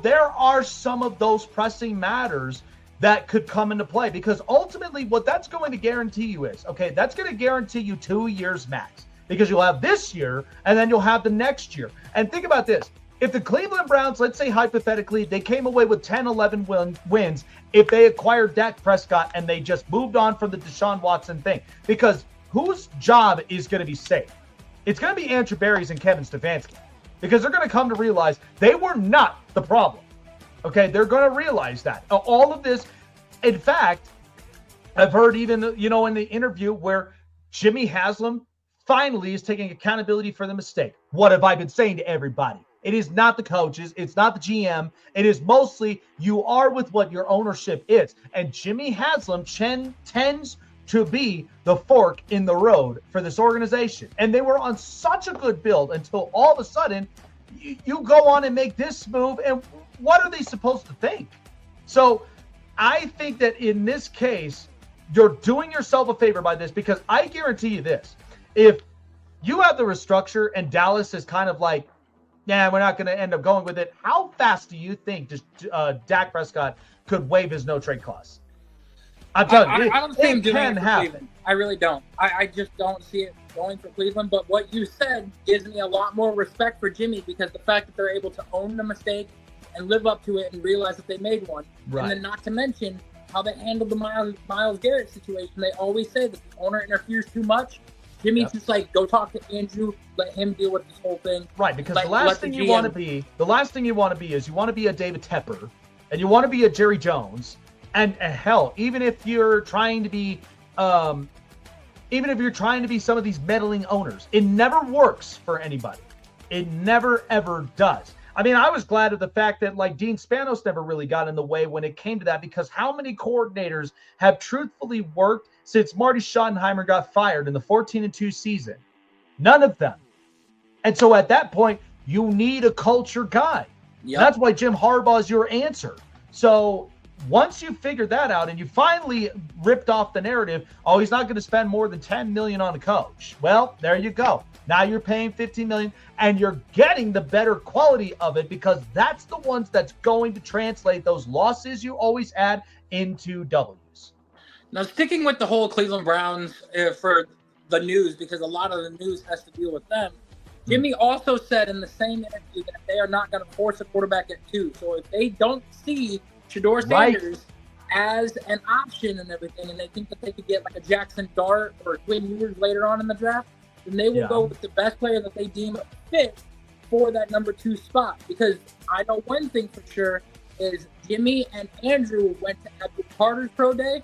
there are some of those pressing matters that could come into play, because ultimately what that's going to guarantee you is, okay, that's going to guarantee you 2 years max, because you'll have this year and then you'll have the next year. And think about this. If the Cleveland Browns, let's say hypothetically, they came away with 10, 11 wins if they acquired Dak Prescott and they just moved on from the Deshaun Watson thing, because whose job is going to be safe? It's going to be Andrew Berry's and Kevin Stefanski, because they're going to come to realize they were not the problem. Okay, they're going to realize that. All of this, in fact, I've heard even, in the interview where Jimmy Haslam finally is taking accountability for the mistake. What have I been saying to everybody? It is not the coaches. It's not the GM. It is mostly you are with what your ownership is. And Jimmy Haslam tends to be the fork in the road for this organization. And they were on such a good build until all of a sudden you go on and make this move, and what are they supposed to think? So I think that in this case, you're doing yourself a favor by this, because I guarantee you this. If you have the restructure and Dallas is kind of like, yeah, we're not going to end up going with it, how fast do you think Dak Prescott could waive his no-trade clause? I'm telling you, I don't see him doing can it for happen. Cleveland. I really don't. I just don't see it going for Cleveland. But what you said gives me a lot more respect for Jimmy, because the fact that they're able to own the mistake and live up to it and realize that they made one. Right. And then not to mention how they handled the Myles Garrett situation. They always say that the owner interferes too much. Jimmy's just like, go talk to Andrew, let him deal with this whole thing. Right, because the last thing you want to be is you want to be a David Tepper, and you want to be a Jerry Jones, and hell, even if you're trying to be some of these meddling owners, it never works for anybody. It never ever does. I mean, I was glad of the fact that like Dean Spanos never really got in the way when it came to that, because how many coordinators have truthfully worked since Marty Schottenheimer got fired in the 14-2 season? None of them. And so at that point, you need a culture guy. Yep. That's why Jim Harbaugh is your answer. So once you figure that out and you finally ripped off the narrative, oh, he's not going to spend more than $10 million on a coach. Well, there you go. Now you're paying $15 million, and you're getting the better quality of it, because that's the ones that's going to translate those losses you always add into W's. Now, sticking with the whole Cleveland Browns for the news, because a lot of the news has to deal with them, Jimmy also said in the same interview that they are not going to force a quarterback at 2. So if they don't see Shedeur Sanders as an option and everything, and they think that they could get like a Jackson Dart or Quinn Ewers later on in the draft, then they will go with the best player that they deem fit for that number 2 spot. Because I know one thing for sure is Jimmy and Andrew went to Abdul Carter's pro day,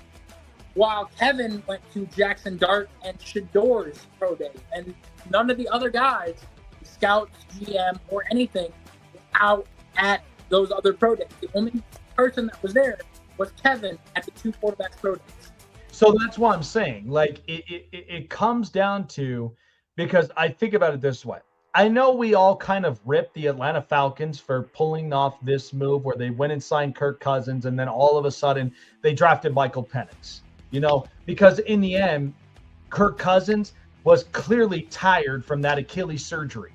while Kevin went to Jackson Dart and Shedeur's pro day. And none of the other guys, scouts, GM, or anything, was out at those other pro days. The only person that was there was Kevin at the 2 quarterbacks pro days. So that's what I'm saying. Like, it comes down to, because I think about it this way. I know we all kind of ripped the Atlanta Falcons for pulling off this move where they went and signed Kirk Cousins, and then all of a sudden they drafted Michael Penix. Because in the end, Kirk Cousins was clearly tired from that Achilles surgery.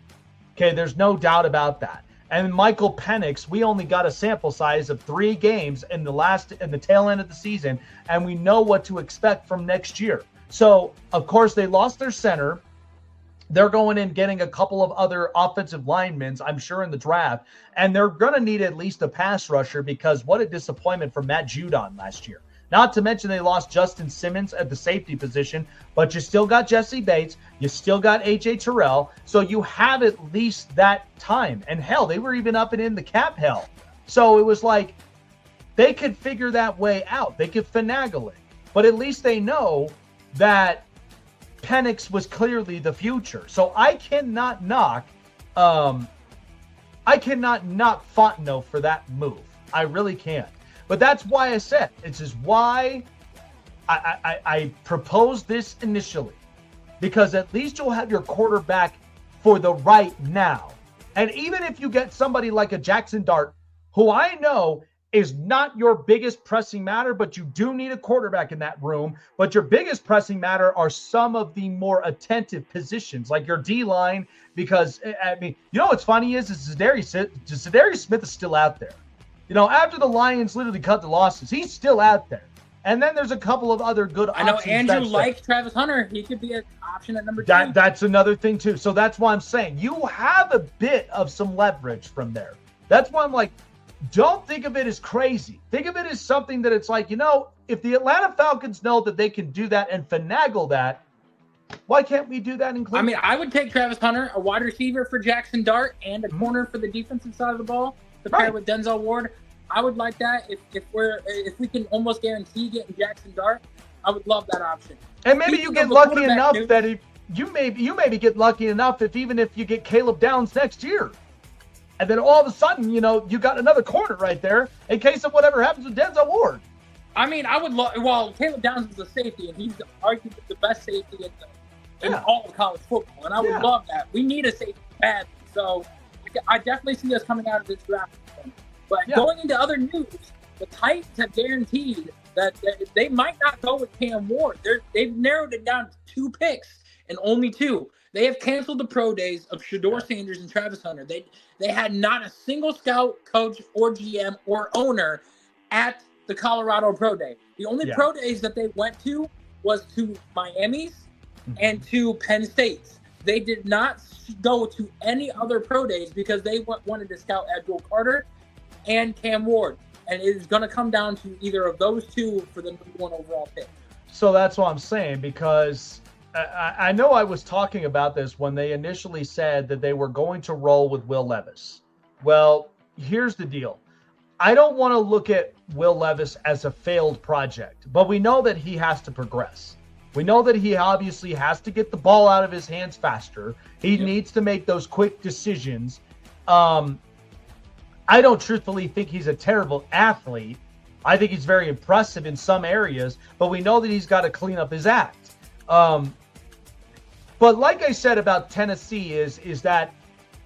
Okay, there's no doubt about that. And Michael Penix, we only got a sample size of 3 games in the tail end of the season, and we know what to expect from next year. So, of course, they lost their center. They're going in getting a couple of other offensive linemen, I'm sure, in the draft, and they're going to need at least a pass rusher, because what a disappointment for Matt Judon last year. Not to mention they lost Justin Simmons at the safety position, but you still got Jesse Bates. You still got A.J. Terrell. So you have at least that time. And hell, they were even up and in the cap hell. So it was like they could figure that way out. They could finagle it. But at least they know that Penix was clearly the future. So I cannot knock Fontenot for that move. I really can't. But that's why I said, this is why I proposed this initially, because at least you'll have your quarterback for the right now. And even if you get somebody like a Jackson Dart, who I know is not your biggest pressing matter, but you do need a quarterback in that room. But your biggest pressing matter are some of the more attentive positions, like your D-line, because, I mean, what's funny is Zadarius Smith is still out there. After the Lions literally cut the losses, he's still out there. And then there's a couple of other good I know options. Andrew likes Travis Hunter. He could be an option at number 2. That's another thing, too. So that's why I'm saying you have a bit of some leverage from there. That's why I'm like, don't think of it as crazy. Think of it as something that it's like, if the Atlanta Falcons know that they can do that and finagle that, why can't we do that in Cleveland? I mean, I would take Travis Hunter, a wide receiver for Jackson Dart, and a corner for the defensive side of the ball to pair with Denzel Ward. I would like that if we can almost guarantee getting Jackson Dart. I would love that option. And maybe you get lucky enough that you maybe get lucky enough if you get Caleb Downs next year, and then all of a sudden you got another corner right there in case of whatever happens with Denzel Ward. I mean, I would love. Well, Caleb Downs is a safety, and he's arguably the best safety in all of college football, and I would love that. We need a safety badly, so I definitely see us coming out of this draft. But going into other news, the Titans have guaranteed that they might not go with Cam Ward. They've narrowed it down to 2 picks and only 2. They have canceled the pro days of Shedeur Sanders and Travis Hunter. They had not a single scout, coach, or GM or owner at the Colorado Pro Day. The only pro days that they went to was to Miami's and to Penn State's. They did not go to any other pro days because they wanted to scout Abdul Carter and Cam Ward. And it is going to come down to either of those 2 for the number 1 overall pick. So that's what I'm saying, because I know I was talking about this when they initially said that they were going to roll with Will Levis. Well, here's the deal. I don't want to look at Will Levis as a failed project, but we know that he has to progress. We know that he obviously has to get the ball out of his hands faster. He needs to make those quick decisions. I don't truthfully think he's a terrible athlete. I think he's very impressive in some areas, but we know that he's got to clean up his act. But like I said about Tennessee is that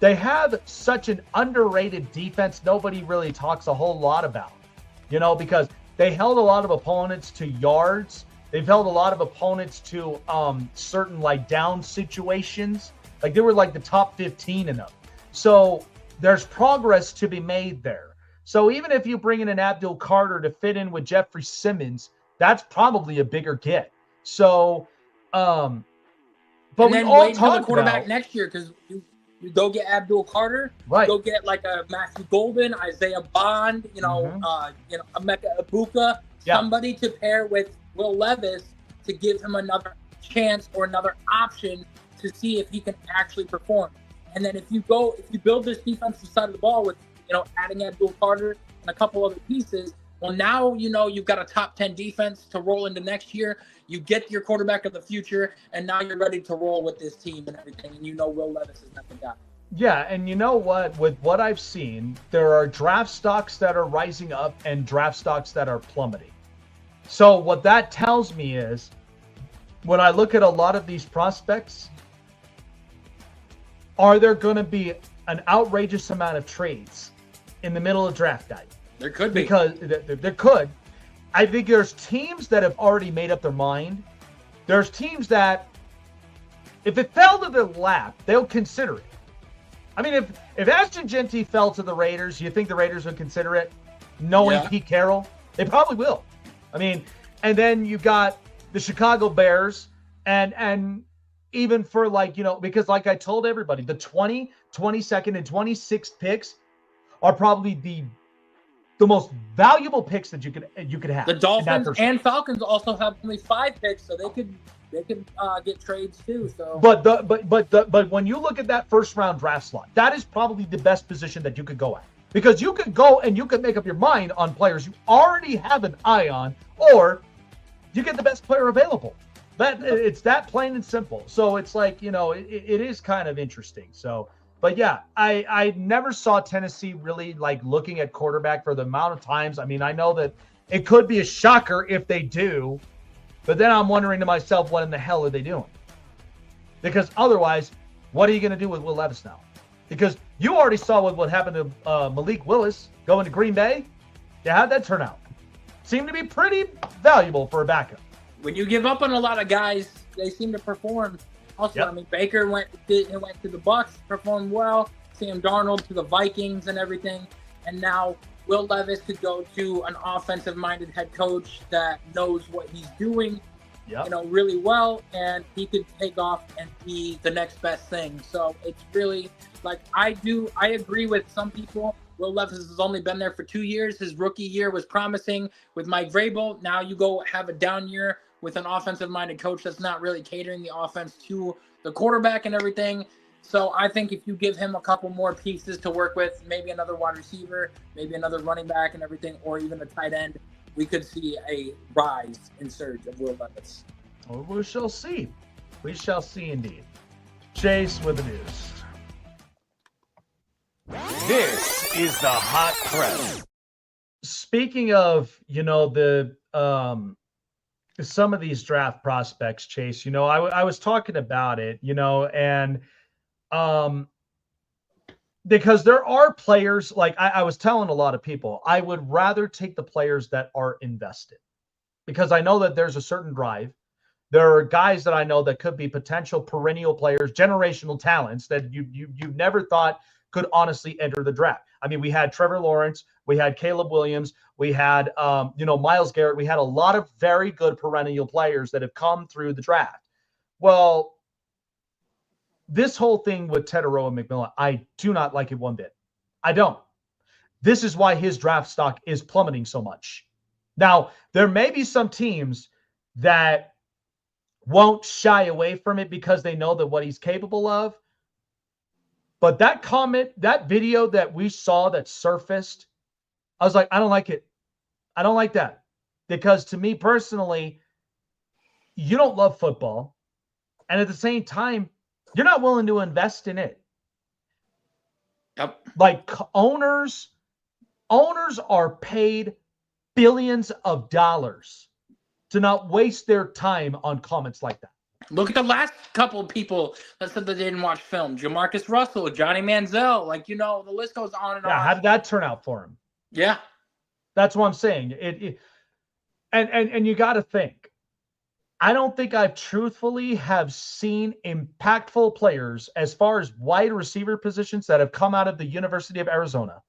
they have such an underrated defense nobody really talks a whole lot about, because they held a lot of opponents to yards. They've held a lot of opponents to certain down situations. They were the top 15 in them. So there's progress to be made there. So even if you bring in an Abdul Carter to fit in with Jeffrey Simmons, that's probably a bigger get. So, but and we then all wait until the talk quarterback about next year, because you go get Abdul Carter, go get a Matthew Golden, Isaiah Bond, Emeka Ibuka, somebody to pair with Will Levis to give him another chance or another option to see if he can actually perform. And then if you build this defensive side of the ball with, adding Abdul Carter and a couple other pieces, well, now, you've got a top 10 defense to roll into next year. You get your quarterback of the future, and now you're ready to roll with this team and everything. And Will Levis is not the guy. Yeah, and you know what? With what I've seen, there are draft stocks that are rising up and draft stocks that are plummeting. So what that tells me is, when I look at a lot of these prospects, are there going to be an outrageous amount of trades in the middle of draft night? There could be. Because there could. I think there's teams that have already made up their mind. There's teams that, if it fell to their lap, they'll consider it. I mean, if Ashton Genty fell to the Raiders, you think the Raiders would consider it? Knowing Pete Carroll? They probably will. I mean, and then you got the Chicago Bears, and even for because like I told everybody, the 20, 22nd, and 26th picks are probably the most valuable picks that you could have. The Dolphins and Falcons also have only 5 picks, so they could get trades too. So, but when you look at that first round draft slot, that is probably the best position that you could go at, because you could go and you could make up your mind on players you already have an eye on, or you get the best player available. It's that plain and simple. So it's it is kind of interesting. So. But yeah, I never saw Tennessee really looking at quarterback for the amount of times. I mean, I know that it could be a shocker if they do, but then I'm wondering to myself, what in the hell are they doing? Because otherwise, what are you going to do with Will Levis now? Because you already saw what happened to Malik Willis going to Green Bay. Yeah, how'd that turn out? Seemed to be pretty valuable for a backup. When you give up on a lot of guys, they seem to perform. Also, I mean, Baker went to the Bucs, performed well. Sam Darnold to the Vikings and everything. And now Will Levis could go to an offensive-minded head coach that knows what he's doing, really well, and he could take off and be the next best thing. So it's really like I agree with some people. Will Levis has only been there for 2 years. His rookie year was promising with Mike Vrabel. Now you go have a down year with an offensive-minded coach that's not really catering the offense to the quarterback and everything. So I think if you give him a couple more pieces to work with, maybe another wide receiver, maybe another running back and everything, or even a tight end, we could see a rise in surge of Will Levis. Well, we shall see. We shall see indeed. Chase with the news. This is the Hot Press. Speaking of, the some of these draft prospects, Chase, I was talking about it, and because there are players, like I was telling a lot of people, I would rather take the players that are invested because I know that there's a certain drive. There are guys that I know that could be potential perennial players, generational talents that you never thought could honestly enter the draft. I mean, we had Trevor Lawrence, we had Caleb Williams, we had, Myles Garrett. We had a lot of very good perennial players that have come through the draft. Well, this whole thing with Tetairoa McMillan, I do not like it one bit. I don't. This is why his draft stock is plummeting so much. Now, there may be some teams that won't shy away from it because they know that what he's capable of. But that comment, that video that we saw that surfaced, I was like, I don't like it. I don't like that. Because to me personally, you don't love football. And at the same time, you're not willing to invest in it. Yep. Like owners are paid billions of dollars to not waste their time on comments like that. Look at the last couple of people that said they didn't watch film. Jamarcus Russell, Johnny Manziel, the list goes on and on. Yeah, how did that turn out for him? Yeah. That's what I'm saying. And you got to think. I don't think I've truthfully have seen impactful players as far as wide receiver positions that have come out of the University of Arizona.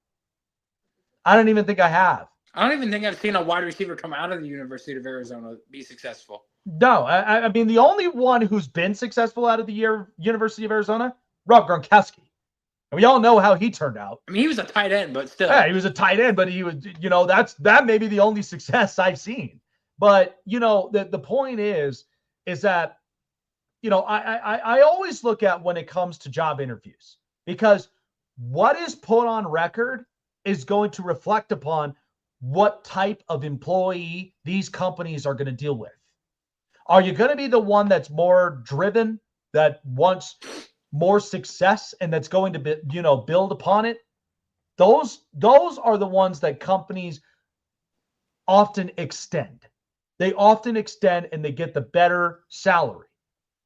I don't even think I have. I don't even think I've seen a wide receiver come out of the University of Arizona be successful. No, I mean, the only one who's been successful out of the University of Arizona, Rob Gronkowski. And we all know how he turned out. I mean, he was a tight end, but still. Yeah, he was a tight end, but he was, that may be the only success I've seen. But, the point is that, I always look at when it comes to job interviews, because what is put on record is going to reflect upon what type of employee these companies are going to deal with. Are you going to be the one that's more driven, that wants more success, and that's going to be, build upon it? Those are the ones that companies often extend. They often extend and they get the better salary.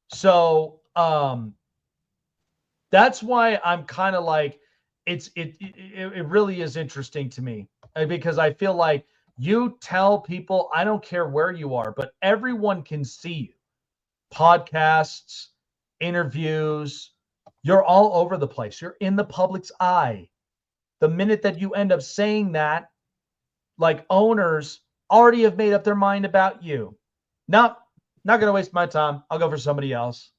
So that's why I'm kind of like, it really is interesting to me, because I feel like you tell people, I don't care where you are, but everyone can see you. Podcasts, interviews, you're all over the place. You're in the public's eye. The minute that you end up saying that, like, owners already have made up their mind about you. No, not going to waste my time. I'll go for somebody else.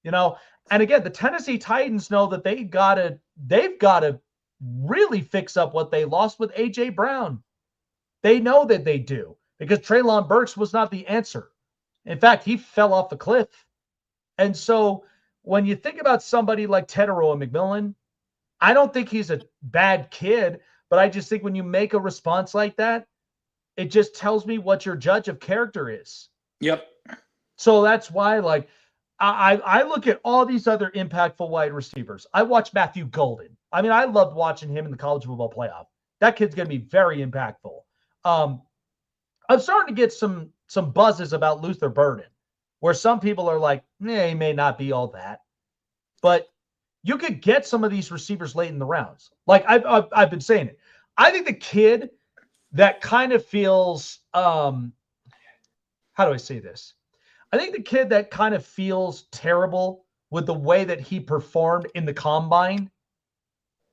And again, the Tennessee Titans know that they've got to really fix up what they lost with A.J. Brown. They know that they do, because Treylon Burks was not the answer. In fact, he fell off the cliff. And so when you think about somebody like Tetairoa McMillan, I don't think he's a bad kid, but I just think when you make a response like that, it just tells me what your judge of character is. Yep. So that's why, I look at all these other impactful wide receivers. I watch Matthew Golden. I mean, I loved watching him in the college football playoff. That kid's going to be very impactful. I'm starting to get some buzzes about Luther Burden, where some people are like, he may not be all that. But you could get some of these receivers late in the rounds. Like I've been saying it. I think the kid that kind of feels, how do I say this? I think the kid that kind of feels terrible with the way that he performed in the combine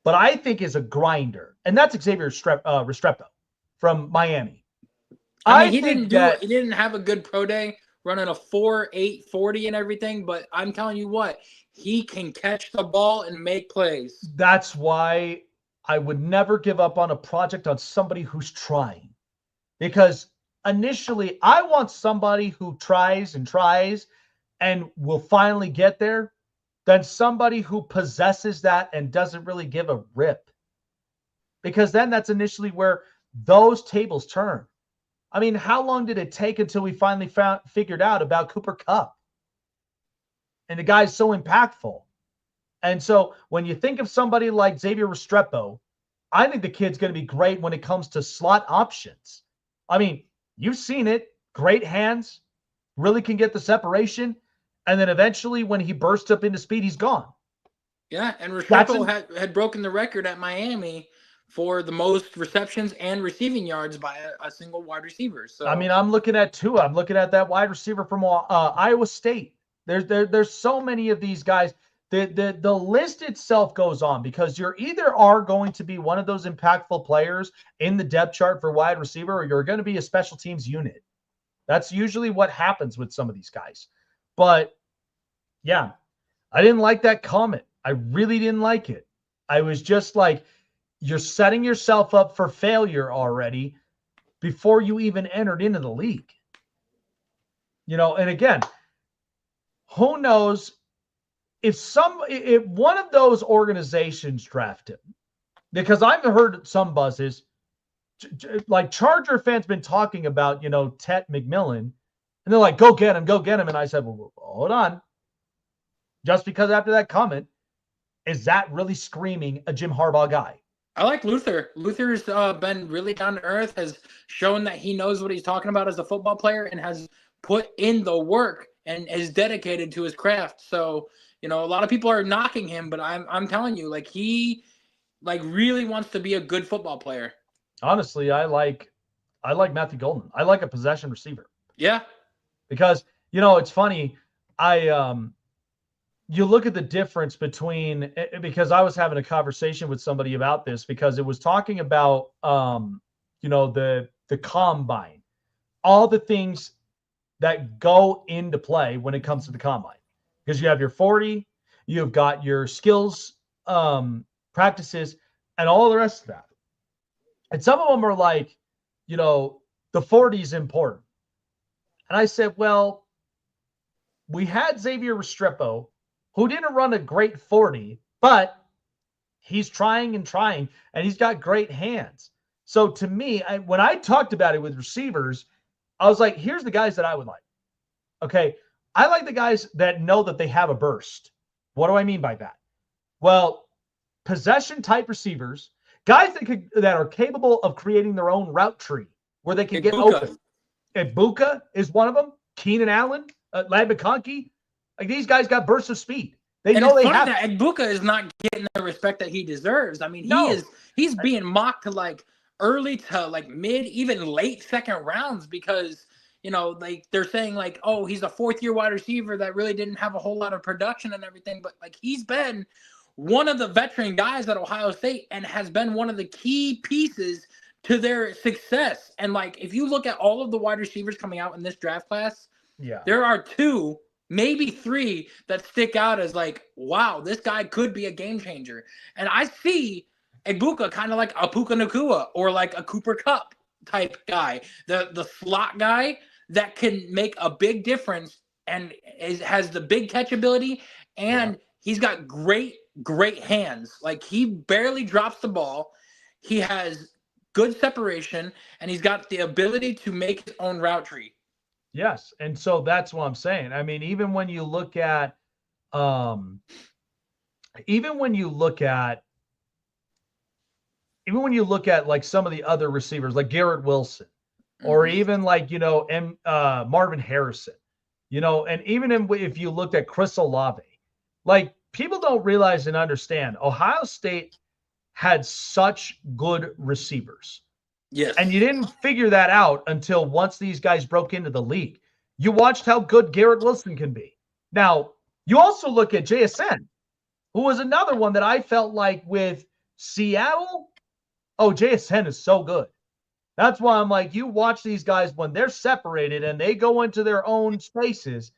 but I think is a grinder, and that's Xavier Restrepo from Miami. I mean, he didn't have a good pro day running a 4.840 and everything, but I'm telling you what, he can catch the ball and make plays. That's why I would never give up on a project on somebody who's trying, because initially I want somebody who tries and will finally get there than somebody who possesses that and doesn't really give a rip, because then that's initially where those tables turn. I mean, how long did it take until we finally figured out about Cooper Kupp? And the guy's so impactful. And so when you think of somebody like Xavier Restrepo, I think the kid's going to be great when it comes to slot options. I mean, you've seen it. Great hands, really can get the separation. And then eventually when he bursts up into speed, he's gone. Yeah, and Restrepo had broken the record at Miami for the most receptions and receiving yards by a single wide receiver. So I mean, I'm looking at Tua. I'm looking at that wide receiver from Iowa State. There's so many of these guys. The list itself goes on, because you're either are going to be one of those impactful players in the depth chart for wide receiver, or you're going to be a special teams unit. That's usually what happens with some of these guys. But yeah, I didn't like that comment. I really didn't like it. I was just like, you're setting yourself up for failure already before you even entered into the league. And again, who knows if one of those organizations draft him, because I've heard some buzzes, like Charger fans been talking about, Tet McMillan, and they're like, go get him. And I said, well, hold on. Just because after that comment, is that really screaming a Jim Harbaugh guy? I like Luther. Luther's been really down to earth, has shown that he knows what he's talking about as a football player, and has put in the work and is dedicated to his craft. So, a lot of people are knocking him, but I'm telling you, like, he really wants to be a good football player. Honestly, I like Matthew Golden. I like a possession receiver. Yeah. Because, it's funny. You look at the difference between, because I was having a conversation with somebody about this, because it was talking about, the combine, all the things that go into play when it comes to the combine, because you have your 40, you've got your skills, practices, and all the rest of that. And some of them are like, the 40 is important. And I said, well, we had Xavier Restrepo, who didn't run a great 40, but he's trying, and he's got great hands. So to me, when I talked about it with receivers, I was like, here's the guys that I would like. Okay, I like the guys that know that they have a burst. What do I mean by that? Well, possession-type receivers, guys that are capable of creating their own route tree where they can get open. Ibuka is one of them. Keenan Allen, Ladd McConkey. Like, these guys got bursts of speed. They know they have. That Ibuka is not getting the respect that he deserves. I mean, he's being mocked to like early to like mid, even late second rounds, because they're saying like, oh, he's a fourth-year wide receiver that really didn't have a whole lot of production and everything, but like he's been one of the veteran guys at Ohio State and has been one of the key pieces to their success. And like, if you look at all of the wide receivers coming out in this draft class, there are 2, maybe 3 that stick out as like, wow, this guy could be a game changer. And I see Ibuka kind of like a Puka Nacua or like a Cooper Kupp type guy, the slot guy that can make a big difference and has the big catchability, and he's got great hands. Like, he barely drops the ball. He has good separation, and he's got the ability to make his own route tree. Yes, and so that's what I'm saying. I mean, even when you look at like some of the other receivers, like Garrett Wilson, or even like Marvin Harrison, and even if you looked at Chris Olave, like, people don't realize and understand Ohio State had such good receivers. Yes. And you didn't figure that out until once these guys broke into the league. You watched how good Garrett Wilson can be. Now, you also look at JSN, who was another one that I felt like with Seattle, oh, JSN is so good. That's why I'm like, you watch these guys when they're separated and they go into their own spaces.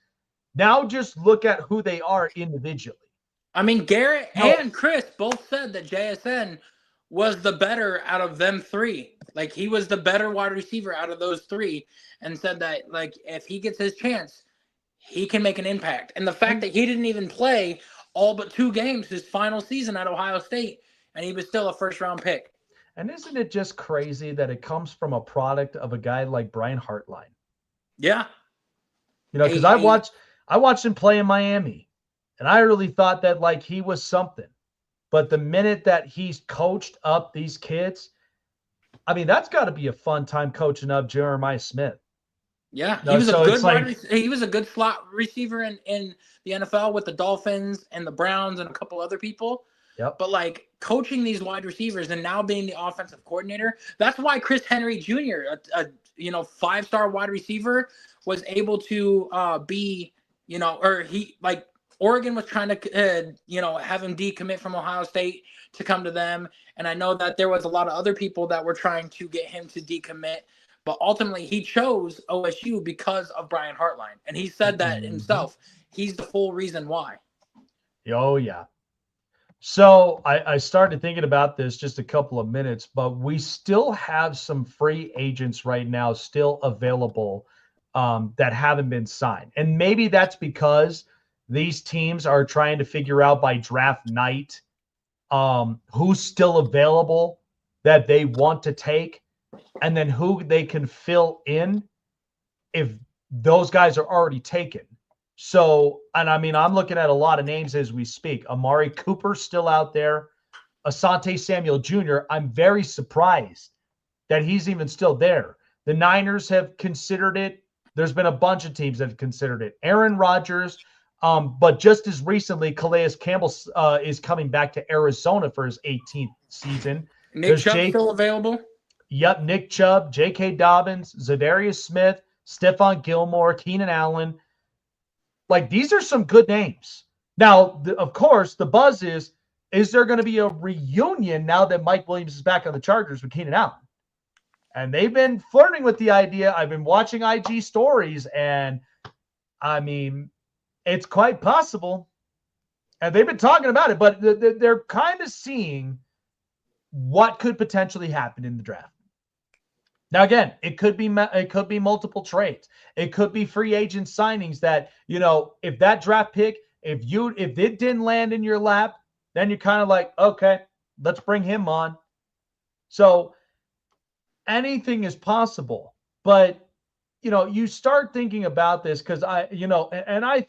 Now just look at who they are individually. I mean, Garrett and Chris both said that JSN was the better out of them three. Like, he was the better wide receiver out of those three, and said that, like, if he gets his chance, he can make an impact. And the fact that he didn't even play all but 2 games his final season at Ohio State, and he was still a first-round pick. And isn't it just crazy that it comes from a product of a guy like Brian Hartline? Yeah. You know, because I watched him play in Miami, and I really thought that, like, he was something. But the minute that he's coached up these kids, I mean, that's got to be a fun time coaching up Jeremiah Smith. Yeah, No, he was so a it's good he was a good slot receiver in the NFL with the Dolphins and the Browns and a couple other people. Yep. But, like, coaching these wide receivers and now being the offensive coordinator, that's why Chris Henry Jr., a 5-star wide receiver, was able to be, or he, like, Oregon was trying to, have him decommit from Ohio State to come to them. And I know that there was a lot of other people that were trying to get him to decommit. But ultimately, he chose OSU because of Brian Hartline. And he said that himself. He's the full reason why. Oh, yeah. So I started thinking about this just a couple of minutes, but we still have some free agents right now still available that haven't been signed. And maybe that's because these teams are trying to figure out by draft night who's still available that they want to take, and then who they can fill in if those guys are already taken. So, and I mean, I'm looking at a lot of names as we speak. Amari Cooper's still out there. Asante Samuel Jr., I'm very surprised that he's even still there. The Niners have considered it. There's been a bunch of teams that have considered it. Aaron Rodgers, but just as recently, Calais Campbell is coming back to Arizona for his 18th season. Nick Chubb still available? Yep, Nick Chubb, J.K. Dobbins, Zadarius Smith, Stephon Gilmore, Keenan Allen. Like, these are some good names. Now, of course, the buzz is there going to be a reunion now that Mike Williams is back on the Chargers with Keenan Allen? And they've been flirting with the idea. I've been watching IG stories, and, I mean, it's quite possible. And they've been talking about it, but they're kind of seeing what could potentially happen in the draft. Now, again, it could be multiple trades. It could be free agent signings that, if that draft pick, if it didn't land in your lap, then you're kind of like, okay, let's bring him on. So anything is possible. But, you start thinking about this because I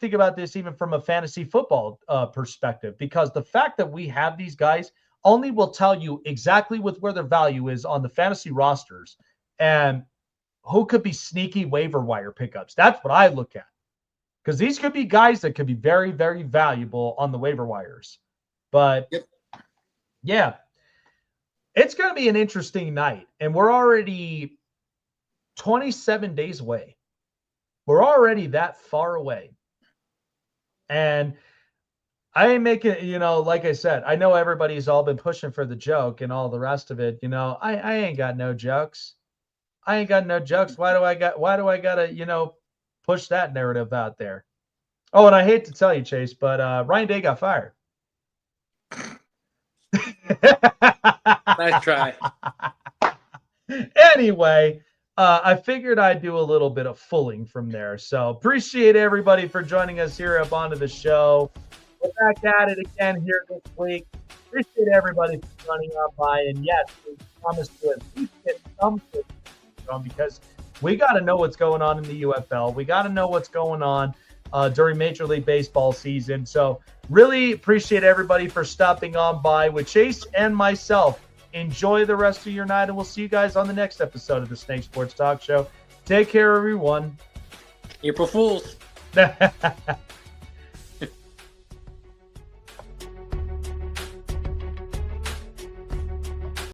think about this even from a fantasy football perspective, because the fact that we have these guys only will tell you exactly where their value is on the fantasy rosters and who could be sneaky waiver wire pickups. That's what I look at, because these could be guys that could be very, very valuable on the waiver wires. But yeah, it's going to be an interesting night, and we're already 27 days away. We're already that far away. And I ain't making, like I said, I know everybody's all been pushing for the joke and all the rest of it. I ain't got no jokes. I ain't got no jokes. Why do I gotta, push that narrative out there? Oh, and I hate to tell you, Chase, but Ryan Day got fired. Nice try. Anyway, I figured I'd do a little bit of fooling from there. So appreciate everybody for joining us here up onto the show. We're back at it again here this week. Appreciate everybody for joining on by. And yes, we promise to at least get some on, because we got to know what's going on in the UFL. We got to know what's going on during Major League Baseball season. So really appreciate everybody for stopping on by with Chase and myself. Enjoy the rest of your night, and we'll see you guys on the next episode of the Snake Sports Talk Show. Take care, everyone. April Fools.